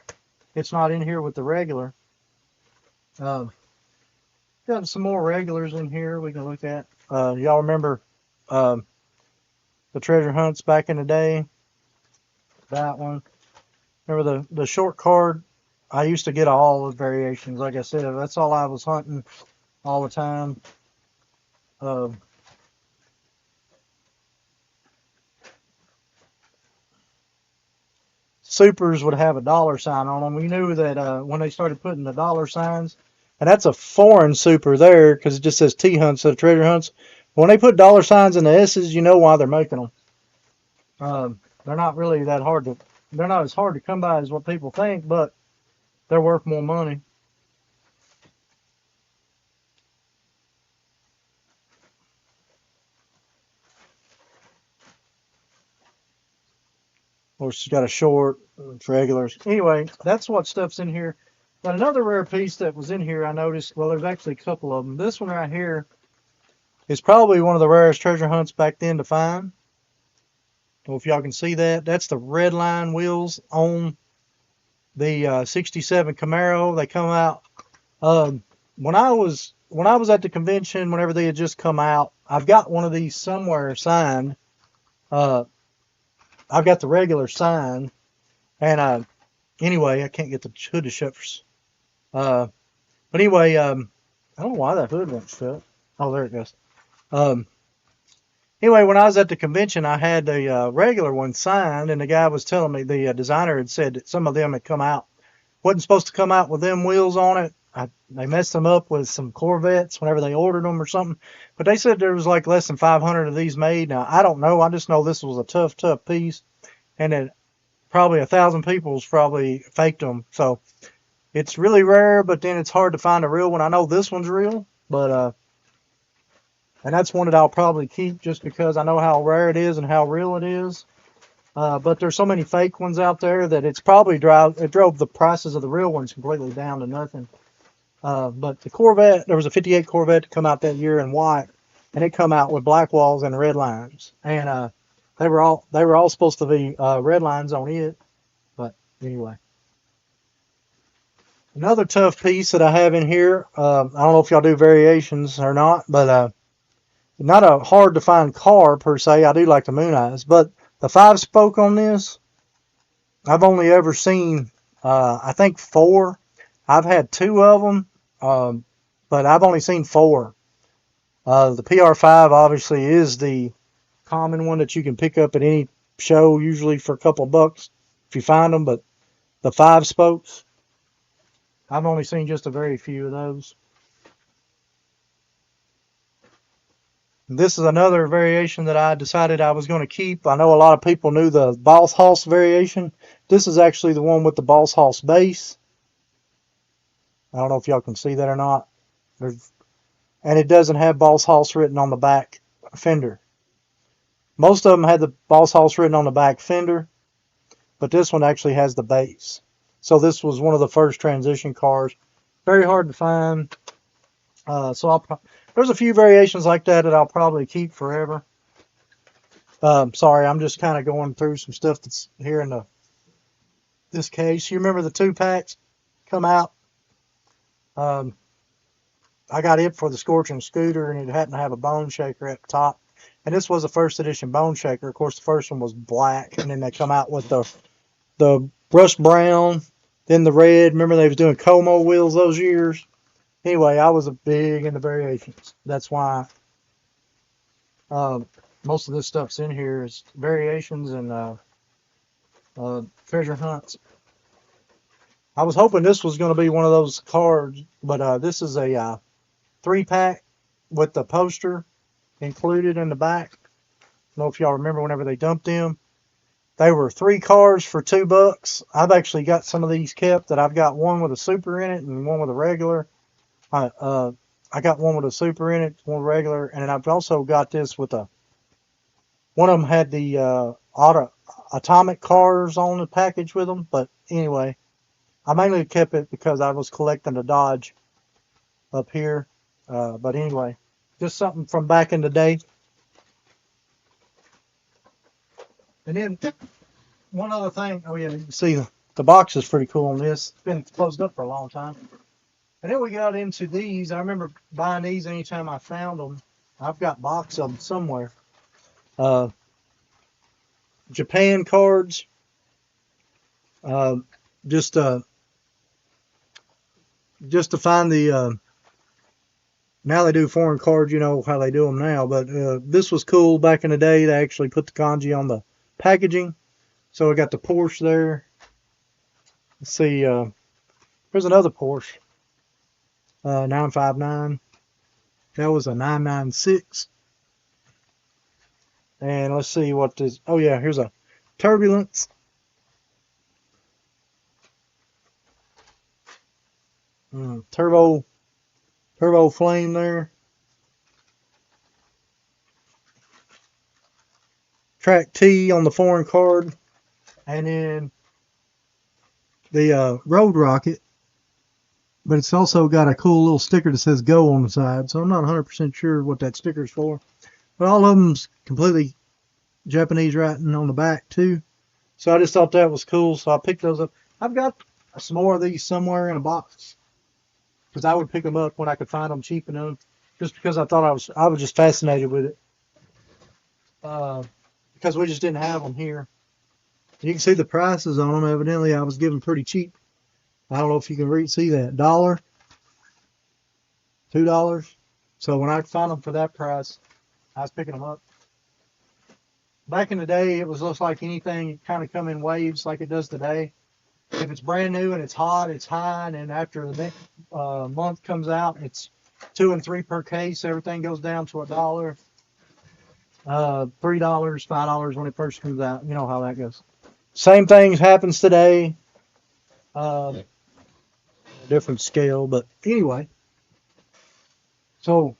[SPEAKER 1] it's not in here with the regular. Got some more regulars in here we can look at. Y'all remember the treasure hunts back in the day? That one. Remember the short card? I used to get all the variations. Like I said, that's all I was hunting all the time. Supers would have a dollar sign on them. We knew that when they started putting the dollar signs, and that's a foreign Super there because it just says T hunts instead of treasure hunts. When they put dollar signs in the S's, you know why they're making them. They're not really that hard to. They're not as hard to come by as what people think, but they're worth more money. Of course, it's got a short, it's regulars. Anyway, that's what stuff's in here. But another rare piece that was in here, I noticed, well, there's actually a couple of them. This one right here is probably one of the rarest treasure hunts back then to find. Well, if y'all can see that, that's the red line wheels on the 67 Camaro. They come out. When I was at the convention, whenever they had just come out, I've got one of these somewhere signed. I've got the regular sign, and anyway, I can't get the hood to shut. But anyway, I don't know why that hood won't shut. Oh, there it goes. Anyway, when I was at the convention, I had the regular one signed, and the guy was telling me, the designer had said that some of them had come out. Wasn't supposed to come out with them wheels on it. They messed them up with some Corvettes whenever they ordered them or something. But they said there was like less than 500 of these made. Now, I don't know. I just know this was a tough piece. And that probably 1,000 people's probably faked them. So it's really rare, but then it's hard to find a real one. I know this one's real, but and that's one that I'll probably keep just because I know how rare it is and how real it is. But there's so many fake ones out there that it's probably drove the prices of the real ones completely down to nothing. But the Corvette, there was a 58 Corvette to come out that year in white, and it come out with black walls and red lines. And They were all supposed to be red lines on it, but anyway. Another tough piece that I have in here, I don't know if y'all do variations or not, but not a hard to find car per se. I do like the Moon Eyes, but the 5-spoke on this, I've only ever seen, I think 4. I've had 2 of them, but I've only seen 4. The PR5 obviously is the common one that you can pick up at any show, usually for a couple bucks if you find them, but the 5-spokes, I've only seen just a very few of those. This is another variation that I decided I was going to keep. I know a lot of people knew the Boss Hoss variation. This is actually the one with the Boss Hoss base. I don't know if y'all can see that or not. And it doesn't have Boss Hoss written on the back fender. Most of them had the Boss Hoss written on the back fender, but this one actually has the base. So this was one of the first transition cars. Very hard to find. There's a few variations like that I'll probably keep forever. Sorry, I'm just kind of going through some stuff that's here in this case. You remember the 2-packs come out? I got it for the Scorching Scooter, and it happened to have a bone shaker at the top. And this was a first edition bone shaker. Of course, the first one was black, and then they come out with the rust brown, then the red. Remember they was doing Como wheels those years? Anyway, I was big into variations. That's why most of this stuff's in here is variations and treasure hunts. I was hoping this was going to be one of those cards, but this is a 3-pack with the poster included in the back. I don't know if y'all remember whenever they dumped them. They were 3 cars for $2. I've actually got some of these kept. That I've got one with a super in it and one with a regular. I got one with a super in it, one regular, and then I've also got this with one of them had the atomic cars on the package with them. But anyway, I mainly kept it because I was collecting the Dodge up here. But anyway, just something from back in the day. And then one other thing. Oh yeah, you can see the box is pretty cool on this. It's been closed up for a long time. And then we got into these. I remember buying these anytime I found them. I've got box of them somewhere. Japan cards. Just to find the. Now they do foreign cards. You know how they do them now. But this was cool back in the day. They actually put the kanji on the packaging. So we got the Porsche there. Let's see. There's another Porsche. 959. That was a 996. And let's see what this. Oh yeah, here's a Turbulence. Turbo flame there. Track T on the foreign card. And then the Road Rocket. But it's also got a cool little sticker that says Go on the side. So I'm not 100% sure what that sticker's for. But all of them's completely Japanese writing on the back too. So I just thought that was cool. So I picked those up. I've got some more of these somewhere in a box. Because I would pick them up when I could find them cheap enough. Just because I thought I was just fascinated with it. Because we just didn't have them here. You can see the prices on them. Evidently I was given pretty cheap. I don't know if you can see that. $1, $2. So when I found them for that price, I was picking them up. Back in the day, it was just like anything. It kind of come in waves like it does today. If it's brand new and it's hot, it's high. And then after the next month comes out, it's $2 and $3 per case. Everything goes down to $1, $3, $5 when it first comes out. You know how that goes. Same thing happens today. Different scale, but anyway. So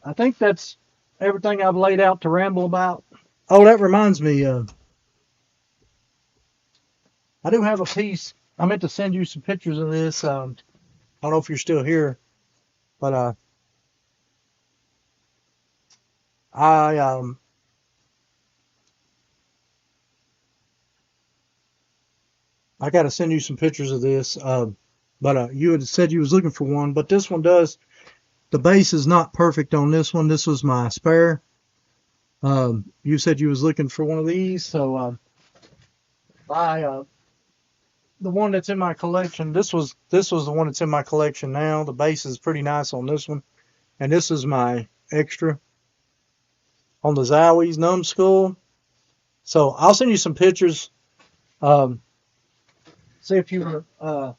[SPEAKER 1] I think that's everything I've laid out to ramble about. Oh, that reminds me. I do have a piece. I meant to send you some pictures of this. I don't know if you're still here, but I I got to send you some pictures of this. But you had said you was looking for one, but this one does. The base is not perfect on this one. This was my spare. You said you was looking for one of these, so the one that's in my collection. This was the one that's in my collection now. The base is pretty nice on this one, and this is my extra on the Zowie's numbskull. So I'll send you some pictures. See if you were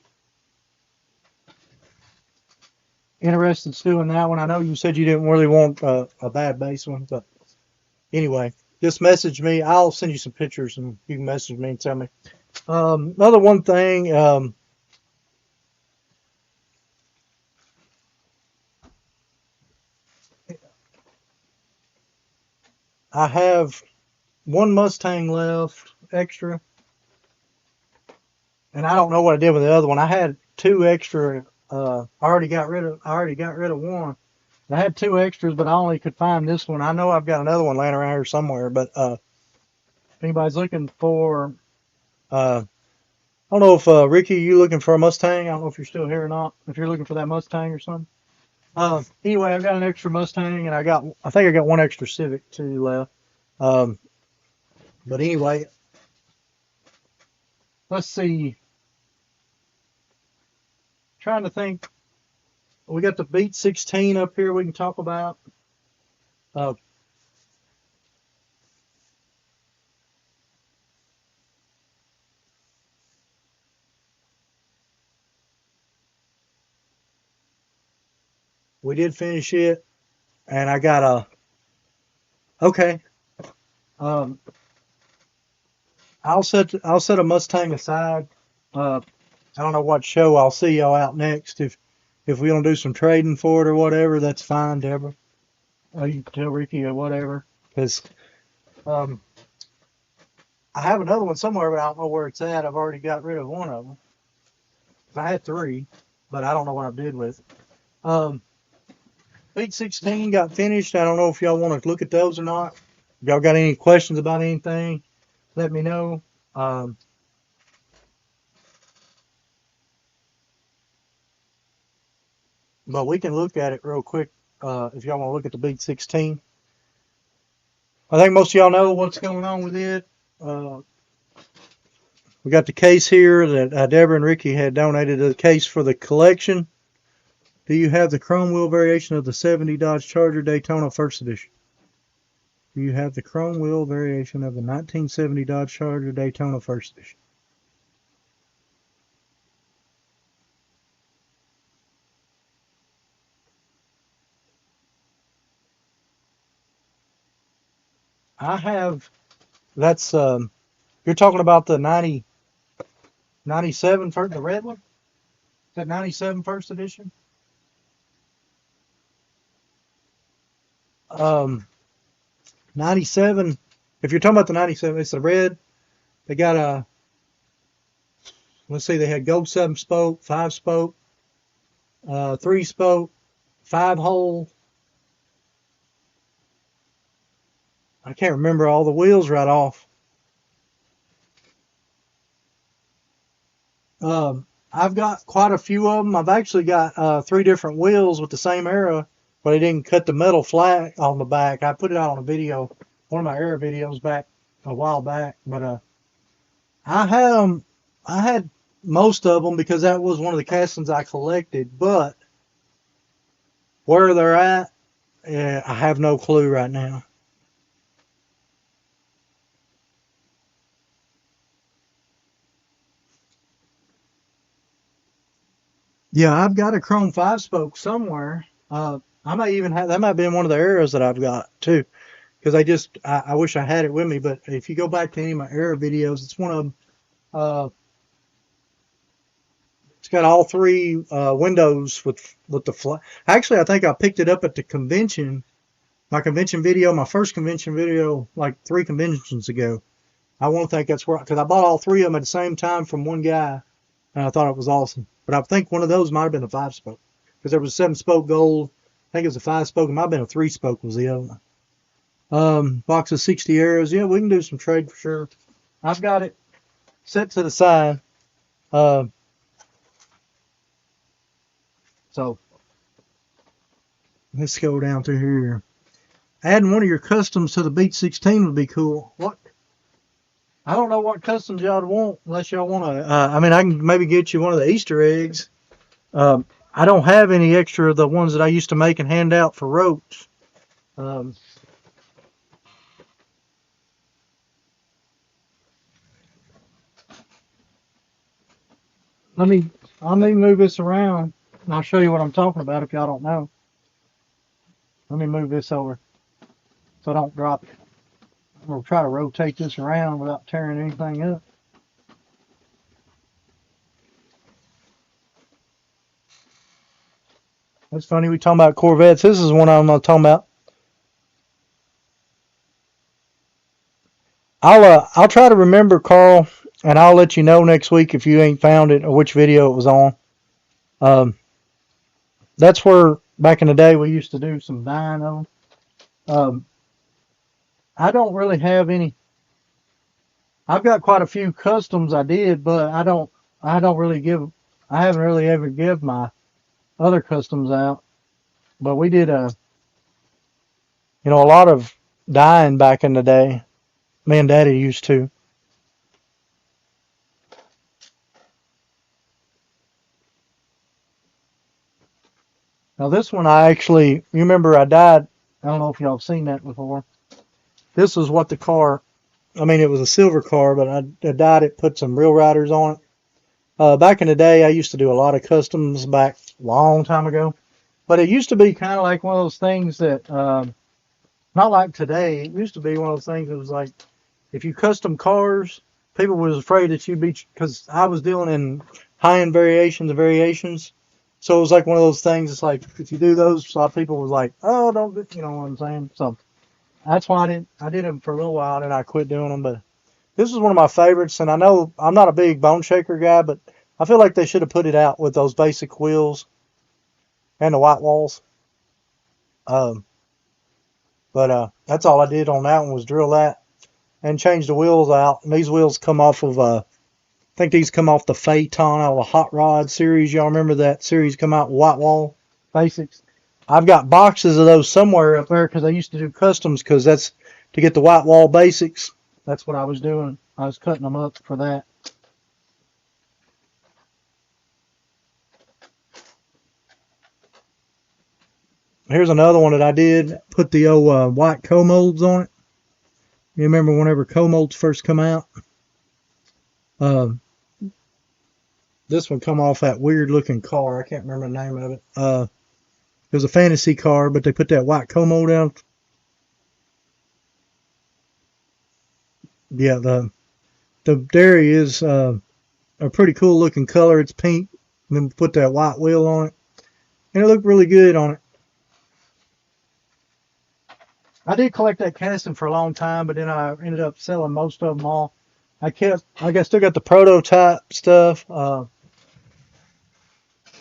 [SPEAKER 1] interested still in that one. I know you said you didn't really want a bad base one, but anyway, just message me. I'll send you some pictures, and you can message me and tell me. Another one thing. I have one Mustang left extra, and I don't know what I did with the other one. I had two extra. I already got rid of one. I had two extras, but I only could find this one. I know I've got another one laying around here somewhere, but if anybody's looking for, I don't know if Ricky, you looking for a Mustang? I don't know if you're still here or not. If you're looking for that Mustang or something. Anyway, I've got an extra Mustang, and I think I got one extra Civic too left. But anyway, let's see. Trying to think. We got the Beat 16 up here we can talk about. We did finish it, and I got okay. I'll set a Mustang aside. I don't know what show. I'll see y'all out next. If we don't do some trading for it or whatever, that's fine, Deborah. You can tell Ricky or whatever, because I have another one somewhere, but I don't know where it's at. I've already got rid of one of them. I had three, but I don't know what I did with it. Beat 16 got finished. I don't know if y'all want to look at those or not. If y'all got any questions about anything, let me know. But we can look at it real quick if y'all want to look at the Beat 16. I think most of y'all know what's going on with it. We got the case here that Deborah and Ricky had donated the case for the collection. Do you have the chrome wheel variation of the 70 Dodge Charger Daytona First Edition? Do you have the chrome wheel variation of the 1970 Dodge Charger Daytona First Edition? I have. That's you're talking about the 97 first, the red one? Is that 97 First Edition? 97. If you're talking about the 97, it's the red. They got a. Let's see. They had gold 7-spoke, 5-spoke, 3-spoke, 5-hole. I can't remember all the wheels right off. I've got quite a few of them. I've actually got 3 different wheels with the same era, but I didn't cut the metal flat on the back. I put it out on a video, one of my era videos back a while back. But I had them. I had most of them because that was one of the castings I collected. But where they're at, I have no clue right now. Yeah, I've got a chrome 5-spoke somewhere. I might even have that might be in one of the eras that I've got too, because I wish I had it with me. But if you go back to any of my era videos, it's one of them. It's got all 3 windows with the flat. Actually, I think I picked it up at the convention, my convention video, my first convention video, like 3 conventions ago. I want to think that's where, because I bought all 3 of them at the same time from one guy, and I thought it was awesome. But I think one of those might have been a 5-spoke, because there was a 7-spoke gold. I think it was a 5-spoke. It might have been a 3-spoke was the other one. Box of 60 arrows. Yeah, we can do some trade for sure. I've got it set to the side. Uh, so let's go down through here. Adding one of your customs to the Beat 16 would be cool. What? I don't know what customs y'all want unless y'all want to. I mean, I can maybe get you one of the Easter eggs. I don't have any extra of the ones that I used to make and hand out for ropes. Let me move this around and I'll show you what I'm talking about if y'all don't know. Let me move this over so I don't drop it. I'm going to try to rotate this around without tearing anything up. That's funny, we talking about Corvettes. This is one I'm talking about. I'll try to remember, Carl, and I'll let you know next week if you ain't found it or which video it was on. That's where back in the day we used to do some dying of them. I don't really have any. I've got quite a few customs I did, but I haven't really ever give my other customs out. But we did a lot of dyeing back in the day. Me and Daddy used to. Now this one you remember I dyed, I don't know if y'all have seen that before. This is what the car, I mean it was a silver car, but I dyed it, put some Real Riders on it. Back in the day I used to do a lot of customs back a long time ago. But it used to be kind of like one of those things that, not like today, it used to be one of those things that was like, if you custom cars, people was afraid that you'd be, because I was dealing in high-end variations. So it was like one of those things, it's like, if you do those, a lot of people was like, oh, don't, you know what I'm saying? So that's why I did them for a little while, and I quit doing them. But this is one of my favorites, and I know I'm not a big bone shaker guy, but I feel like they should have put it out with those basic wheels and the white walls. But that's all I did on that one was drill that and change the wheels out. And these wheels come off of, I think these come off the Phaeton out of the Hot Rod series. Y'all remember that series come out with white wall basics? I've got boxes of those somewhere up there because I used to do customs because that's to get the white wall basics. That's what I was doing. I was cutting them up for that. Here's another one that I did. Put the old white co-molds on it. You remember whenever co-molds first come out? This one come off that weird looking car. I can't remember the name of it. It was a fantasy car, but they put that white co-mold down. Yeah, the dairy is a pretty cool looking color. It's pink. And then put that white wheel on it. And it looked really good on it. I did collect that casting for a long time, but then I ended up selling most of them all. I still got the prototype stuff. We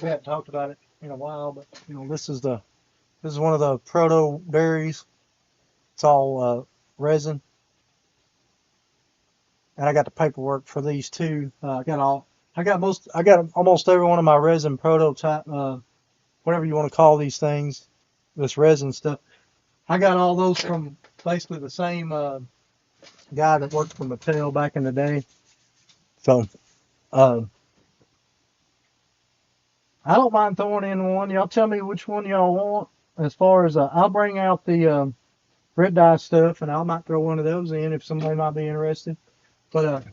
[SPEAKER 1] haven't talked about it in a while, but this is one of the proto berries. It's all resin, and I got the paperwork for these too. I got almost every one of my resin prototype, whatever you want to call these things, this resin stuff. I got all those from basically the same guy that worked for Mattel back in the day. So, I don't mind throwing in one. Y'all tell me which one y'all want. As far as I'll bring out the red dye stuff, and I might throw one of those in if somebody might be interested. But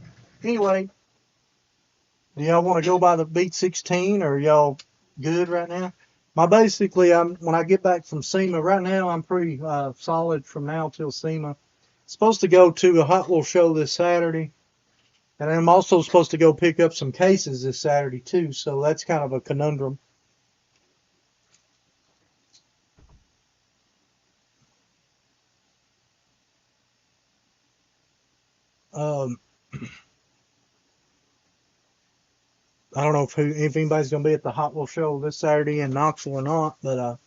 [SPEAKER 1] anyway, do y'all want to go by the Beat 16, or y'all good right now? When I get back from SEMA, right now I'm pretty solid from now till SEMA. Supposed to go to a Hot Wheels show this Saturday, and I'm also supposed to go pick up some cases this Saturday too. So that's kind of a conundrum. I don't know if anybody's going to be at the Hot Wheels show this Saturday in Knoxville or not, but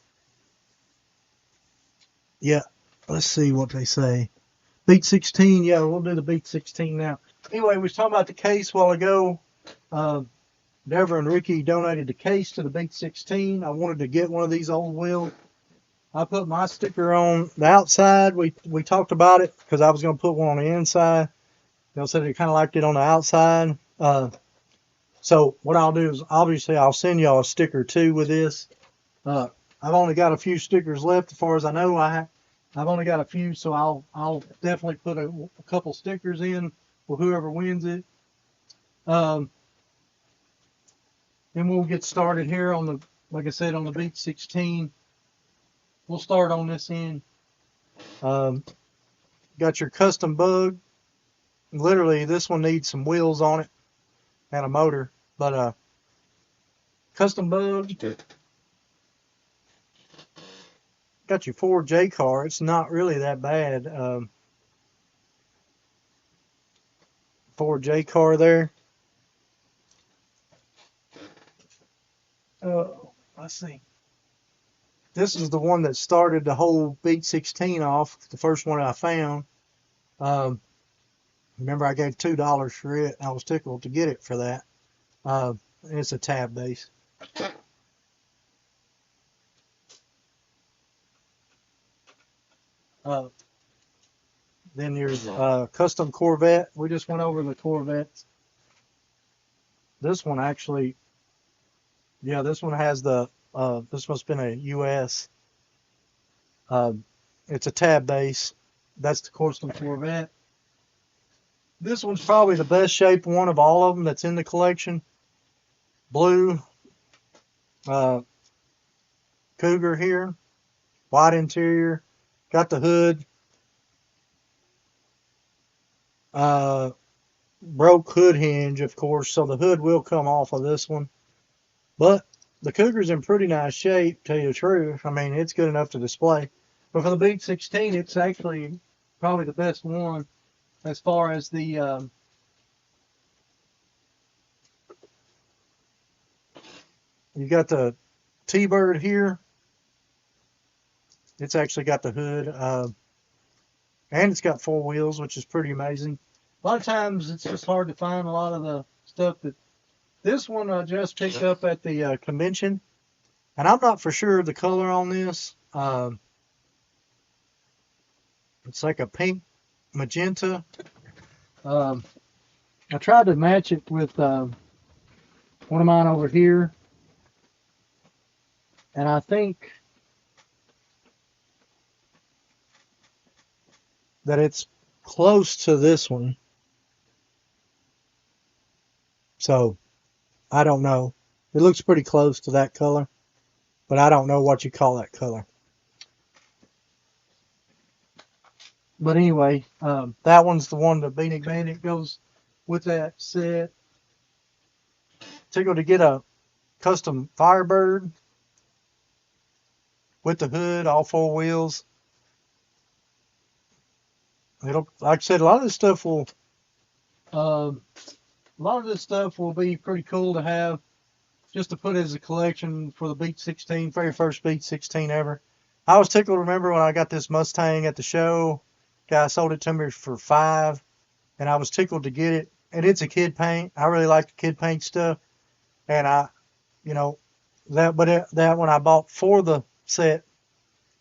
[SPEAKER 1] yeah, let's see what they say. Beat 16, yeah, we'll do the Beat 16 now. Anyway, we was talking about the case a while ago. Deborah and Ricky donated the case to the Beat 16. I wanted to get one of these old wheels. I put my sticker on the outside. We talked about it because I was going to put one on the inside. They said they kind of liked it on the outside. So what I'll do is, obviously, I'll send y'all a sticker too with this. I've only got a few stickers left as far as I know. I've only got a few, so I'll definitely put a couple stickers in for whoever wins it. Then we'll get started here on the, like I said, on the Beat 16. We'll start on this end. Got your custom bug. Literally, this one needs some wheels on it and a motor, but custom bug. Got your 4J car. It's not really that bad. 4J car there. Let's see. This is the one that started the whole Beat 16 off. The first one I found. Remember, I gave $2 for it. I was tickled to get it for that. It's a tab base. Then there's custom Corvette. We just went over the Corvettes. This one actually, yeah, this one has the, this must have been a US. It's a tab base. That's the custom Corvette. This one's probably the best shaped one of all of them that's in the collection. Blue. Cougar here. White interior. Got the hood. Broke hood hinge, of course, so the hood will come off of this one. But the Cougar's in pretty nice shape, tell you the truth. I mean, it's good enough to display. But for the Beat 16, it's actually probably the best one as far as the you got the T-Bird here. It's actually got the hood, and it's got 4 wheels, which is pretty amazing. A lot of times it's just hard to find a lot of the stuff that this one I just picked up at the convention, and I'm not for sure the color on this. It's like a pink magenta. I tried to match it with one of mine over here, and I think that it's close to this one. So I don't know. It looks pretty close to that color, but I don't know what you call that color. But anyway, that one's the one, the Beanie Bandit goes with that set. Tickled to get a custom Firebird with the hood, all 4 wheels. It'll, like I said, a lot of this stuff will be pretty cool to have, just to put as a collection for the Beat 16, very first Beat 16 ever. I was tickled to remember when I got this Mustang at the show. Guy sold it to me for $5, and I was tickled to get it. And it's a kid paint. I really like the kid paint stuff, and that one I bought for the set.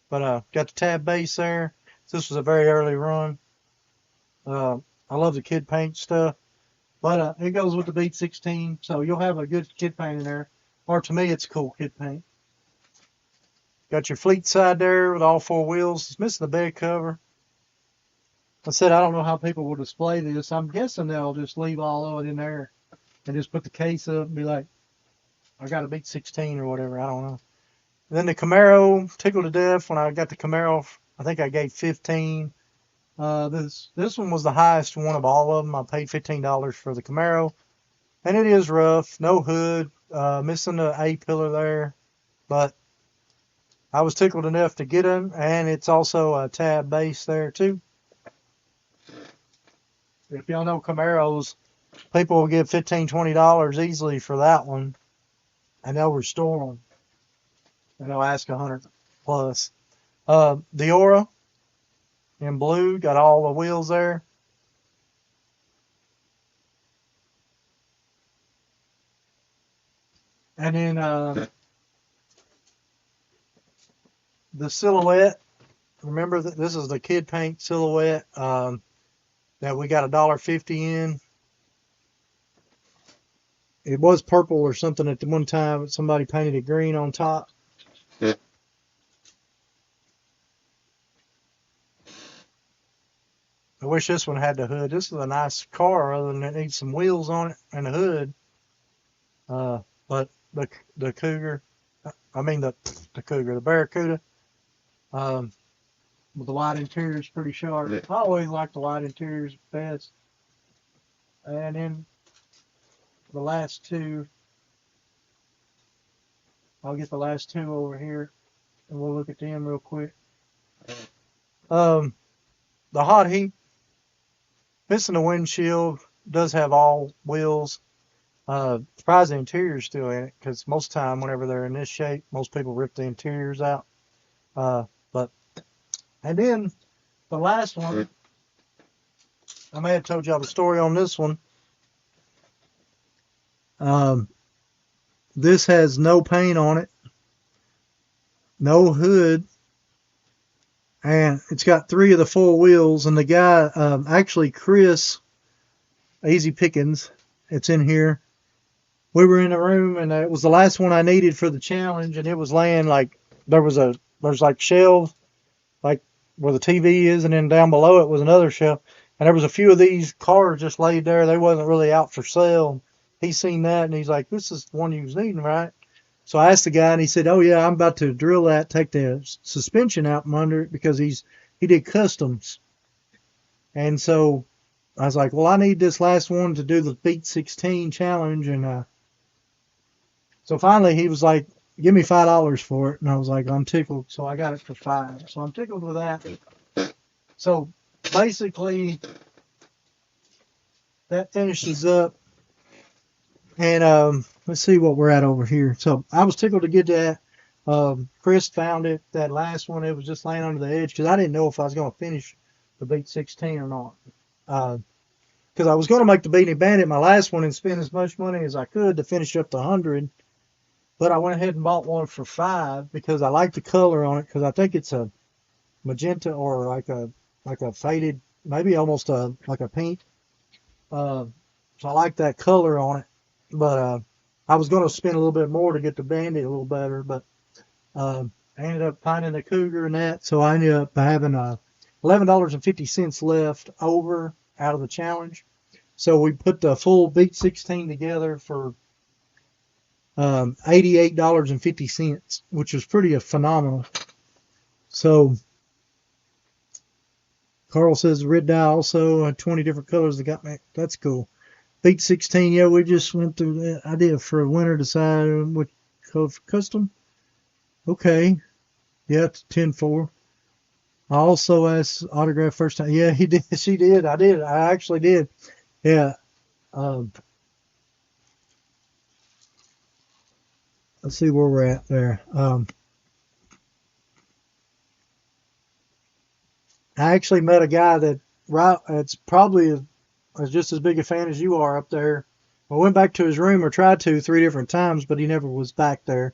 [SPEAKER 1] But got the tab base there. This was a very early run. I love the kid paint stuff, but it goes with the Beat 16, so you'll have a good kid paint in there. Or to me, it's a cool kid paint. Got your fleet side there with all 4 wheels. It's missing the bed cover. I said I don't know how people will display this. I'm guessing they'll just leave all of it in there and just put the case up and be like, I got a Beat 16 or whatever. I don't know. And then the Camaro, tickled to death when I got the Camaro. I think I gave 15. This one was the highest one of all of them. I paid $15 for the Camaro, and it is rough. No hood, missing the A pillar there, but I was tickled enough to get them, and it's also a tab base there too. If y'all know Camaros, people will give $15, $20 easily for that one, and they'll restore them, and they'll ask 100 plus. The Aura in blue, got all the wheels there. And then the silhouette. Remember that this is the kid paint silhouette that we got $1.50 in. It was purple or something at the one time, but somebody painted it green on top. I wish this one had the hood. This is a nice car, other than it needs some wheels on it and a hood. But the Cougar, I mean the Cougar, the Barracuda, with the white interior is pretty sharp. I always like the white interiors best. And then the last two, I'll get the last two over here, and we'll look at them real quick. The hot heat, missing the windshield, does have all wheels. Surprised the interior's still in it, because most of the time, whenever they're in this shape, most people rip the interiors out. And then the last one, I may have told y'all the story on this one. This has no paint on it, no hood, and it's got 3 of the 4 wheels. And the guy, actually Chris, Easy Pickens, it's in here. We were in a room, and it was the last one I needed for the challenge, and it was laying like there's like shelves, like where the TV is, and then down below it was another shelf, and there was a few of these cars just laid there. They wasn't really out for sale. He seen that, and he's like, "This is the one you was needing, right?" So I asked the guy, and he said, "Oh yeah, I'm about to drill that, take the suspension out from under it, because he did customs." And so I was like, "Well, I need this last one to do the Beat 16 challenge," and so finally he was like, "Give me $5 for it." And I was like, "I'm tickled." So I got it for $5. So I'm tickled with that. So basically that finishes up. And let's see what we're at over here. So I was tickled to get that. Chris found it, that last one. It was just laying under the edge, because I didn't know if I was going to finish the Beat 16 or not. Because I was going to make the Beanie Bandit my last one and spend as much money as I could to finish up the 100. But I went ahead and bought one for $5 because I like the color on it, because I think it's a magenta or like a faded, maybe almost like a pink. So I like that color on it. But I was going to spend a little bit more to get the Bandit a little better, but I ended up finding the Cougar and that, so I ended up having $11.50 left over out of the challenge. So we put the full Beat 16 together for $88.50, which was pretty phenomenal. So Carl says red dye also 20 different colors that got me. That's cool. Beat 16, yeah, we just went through that. I did for a winter, decide what code for custom. Okay, yeah, it's 10-4. I also asked autograph first time. Yeah, he did. She did. I did. I actually did. Yeah. Let's see where we're at there. I actually met a guy that's probably just as big a fan as you are up there. I went back to his room, or tried to, 3 different times, but he never was back there.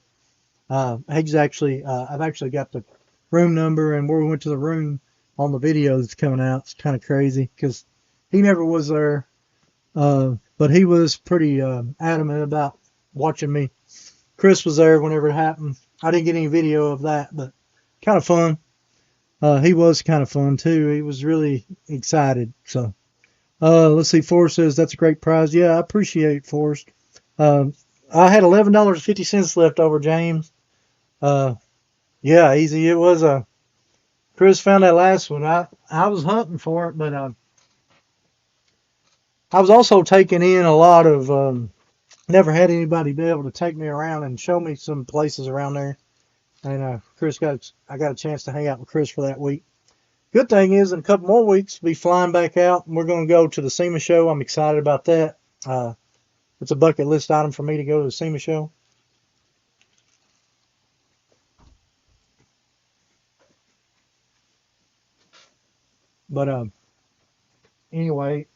[SPEAKER 1] He's actually, I've actually got the room number and where we went to the room on the video that's coming out. It's kind of crazy because he never was there. But he was pretty adamant about watching me. Chris was there whenever it happened. I didn't get any video of that, but kind of fun. He was kind of fun too. He was really excited. So, let's see. Forrest says that's a great prize. Yeah, I appreciate Forrest. I had $11.50 left over, James. Yeah, easy. It was Chris found that last one. I was hunting for it, but I was also taking in a lot of. Never had anybody be able to take me around and show me some places around there. And I got a chance to hang out with Chris for that week. Good thing is, in a couple more weeks, we'll be flying back out, and we're going to go to the SEMA show. I'm excited about that. It's a bucket list item for me to go to the SEMA show. But anyway,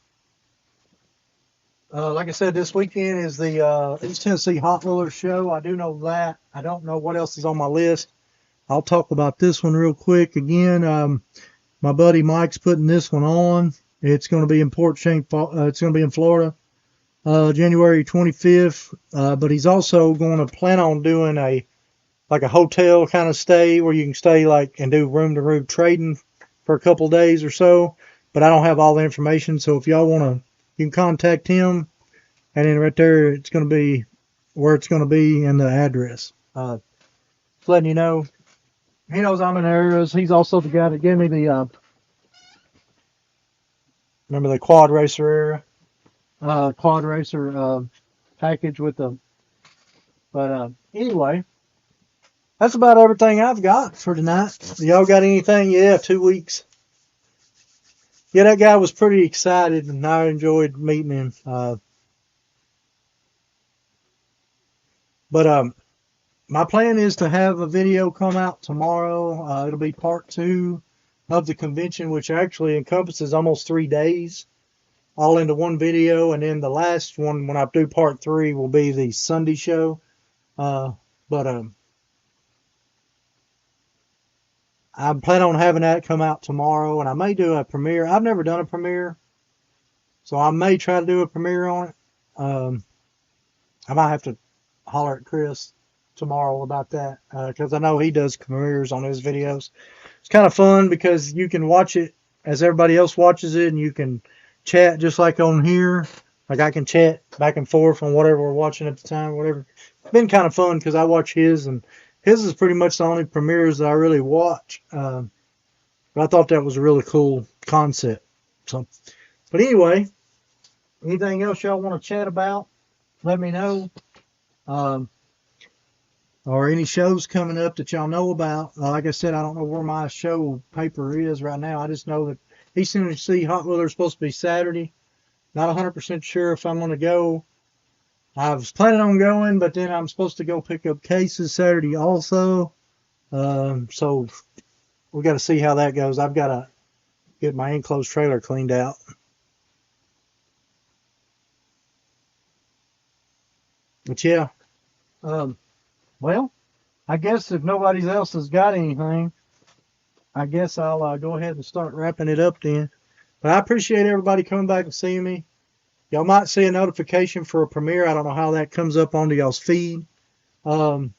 [SPEAKER 1] Like I said, this weekend is the East Tennessee Hot Wheelers show. I do know that. I don't know what else is on my list. I'll talk about this one real quick. Again, my buddy Mike's putting this one on. It's going to be in Port Shank. It's going to be in Florida, January 25th. But he's also going to plan on doing a hotel kind of stay where you can stay and do room to room trading for a couple days or so. But I don't have all the information, so if y'all want to, you can contact him. And then right there, it's going to be where it's going to be and the address. Just letting you know. He knows I'm in areas. He's also the guy that gave me the, remember the quad racer package with the, but anyway, that's about everything I've got for tonight. Y'all got anything? Yeah, 2 weeks. Yeah, that guy was pretty excited and I enjoyed meeting him. But my plan is to have a video come out tomorrow. It'll be part 2 of the convention, which actually encompasses almost 3 days, all into one video. And then the last one, when I do part 3, will be the Sunday show. But I plan on having that come out tomorrow, and I may do a premiere. I've never done a premiere, so I may try to do a premiere on it. I might have to holler at Chris tomorrow about that, because I know he does premieres on his videos. It's kind of fun because you can watch it as everybody else watches it, and you can chat just like on here. Like I can chat back and forth on whatever we're watching at the time, whatever. It's been kind of fun because I watch his, and his is pretty much the only premieres that I really watch. But I thought that was a really cool concept. So, but anyway, anything else y'all want to chat about, let me know. Or any shows coming up that y'all know about. Like I said, I don't know where my show paper is right now. I just know that East Tennessee Hot Wheelers is supposed to be Saturday. Not 100% sure if I'm going to go. I was planning on going, but then I'm supposed to go pick up cases Saturday also. So we got to see how that goes. I've got to get my enclosed trailer cleaned out. But yeah, well, I guess if nobody else has got anything, I guess I'll go ahead and start wrapping it up then. But I appreciate everybody coming back and seeing me. Y'all might see a notification for a premiere. I don't know how that comes up onto y'all's feed. But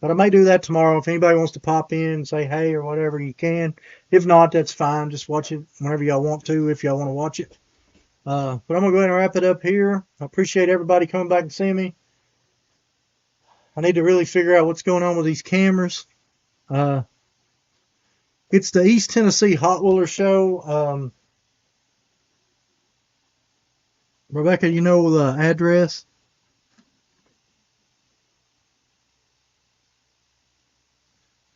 [SPEAKER 1] I may do that tomorrow. If anybody wants to pop in and say hey or whatever, you can. If not, that's fine. Just watch it whenever y'all want to, if y'all want to watch it. But I'm going to go ahead and wrap it up here. I appreciate everybody coming back and seeing me. I need to really figure out what's going on with these cameras. It's the East Tennessee Hot Wheeler show. Rebecca, you know the address?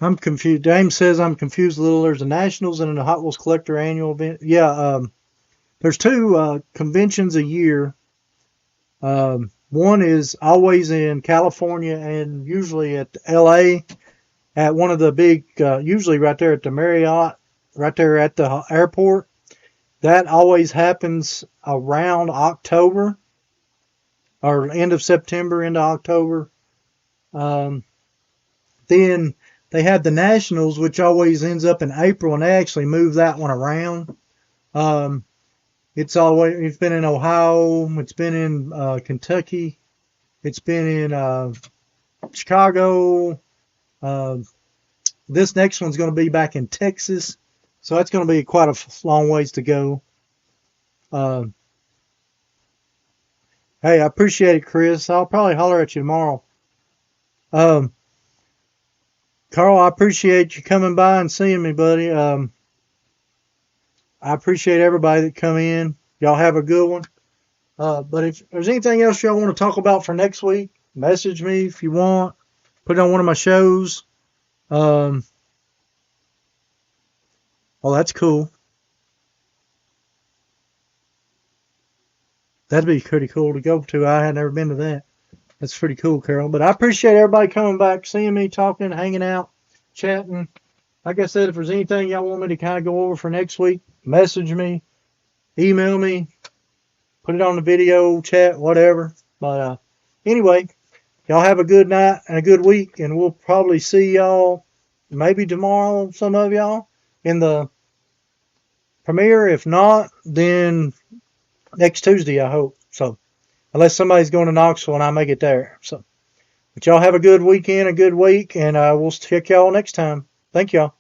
[SPEAKER 1] I'm confused. James says I'm confused a little. There's a Nationals and a Hot Wheels Collector annual event. Yeah, there's 2 conventions a year. One is always in California and usually at LA at one of the big, usually right there at the Marriott, right there at the airport. That always happens around October or end of September into October. Then they have the Nationals, which always ends up in April, and they actually move that one around. It's been in Ohio, it's been in Kentucky, it's been in Chicago. This next one's going to be back in Texas, so that's going to be quite a long ways to go. Hey, I appreciate it, Chris. I'll probably holler at you tomorrow. Carl, I appreciate you coming by and seeing me, buddy. I appreciate everybody that come in. Y'all have a good one. But if there's anything else y'all want to talk about for next week, message me if you want. Put it on one of my shows. Oh, that's cool. That'd be pretty cool to go to. I had never been to that. That's pretty cool, Carol. But I appreciate everybody coming back, seeing me, talking, hanging out, chatting. Like I said, if there's anything y'all want me to kind of go over for next week, message me, email me, put it on the video chat, whatever. But anyway, y'all have a good night and a good week, and we'll probably see y'all maybe tomorrow, some of y'all, in the premiere. If not, then next Tuesday, I hope. So, unless somebody's going to Knoxville and I make it there. So, but y'all have a good weekend, a good week, and we'll check y'all next time. Thank y'all.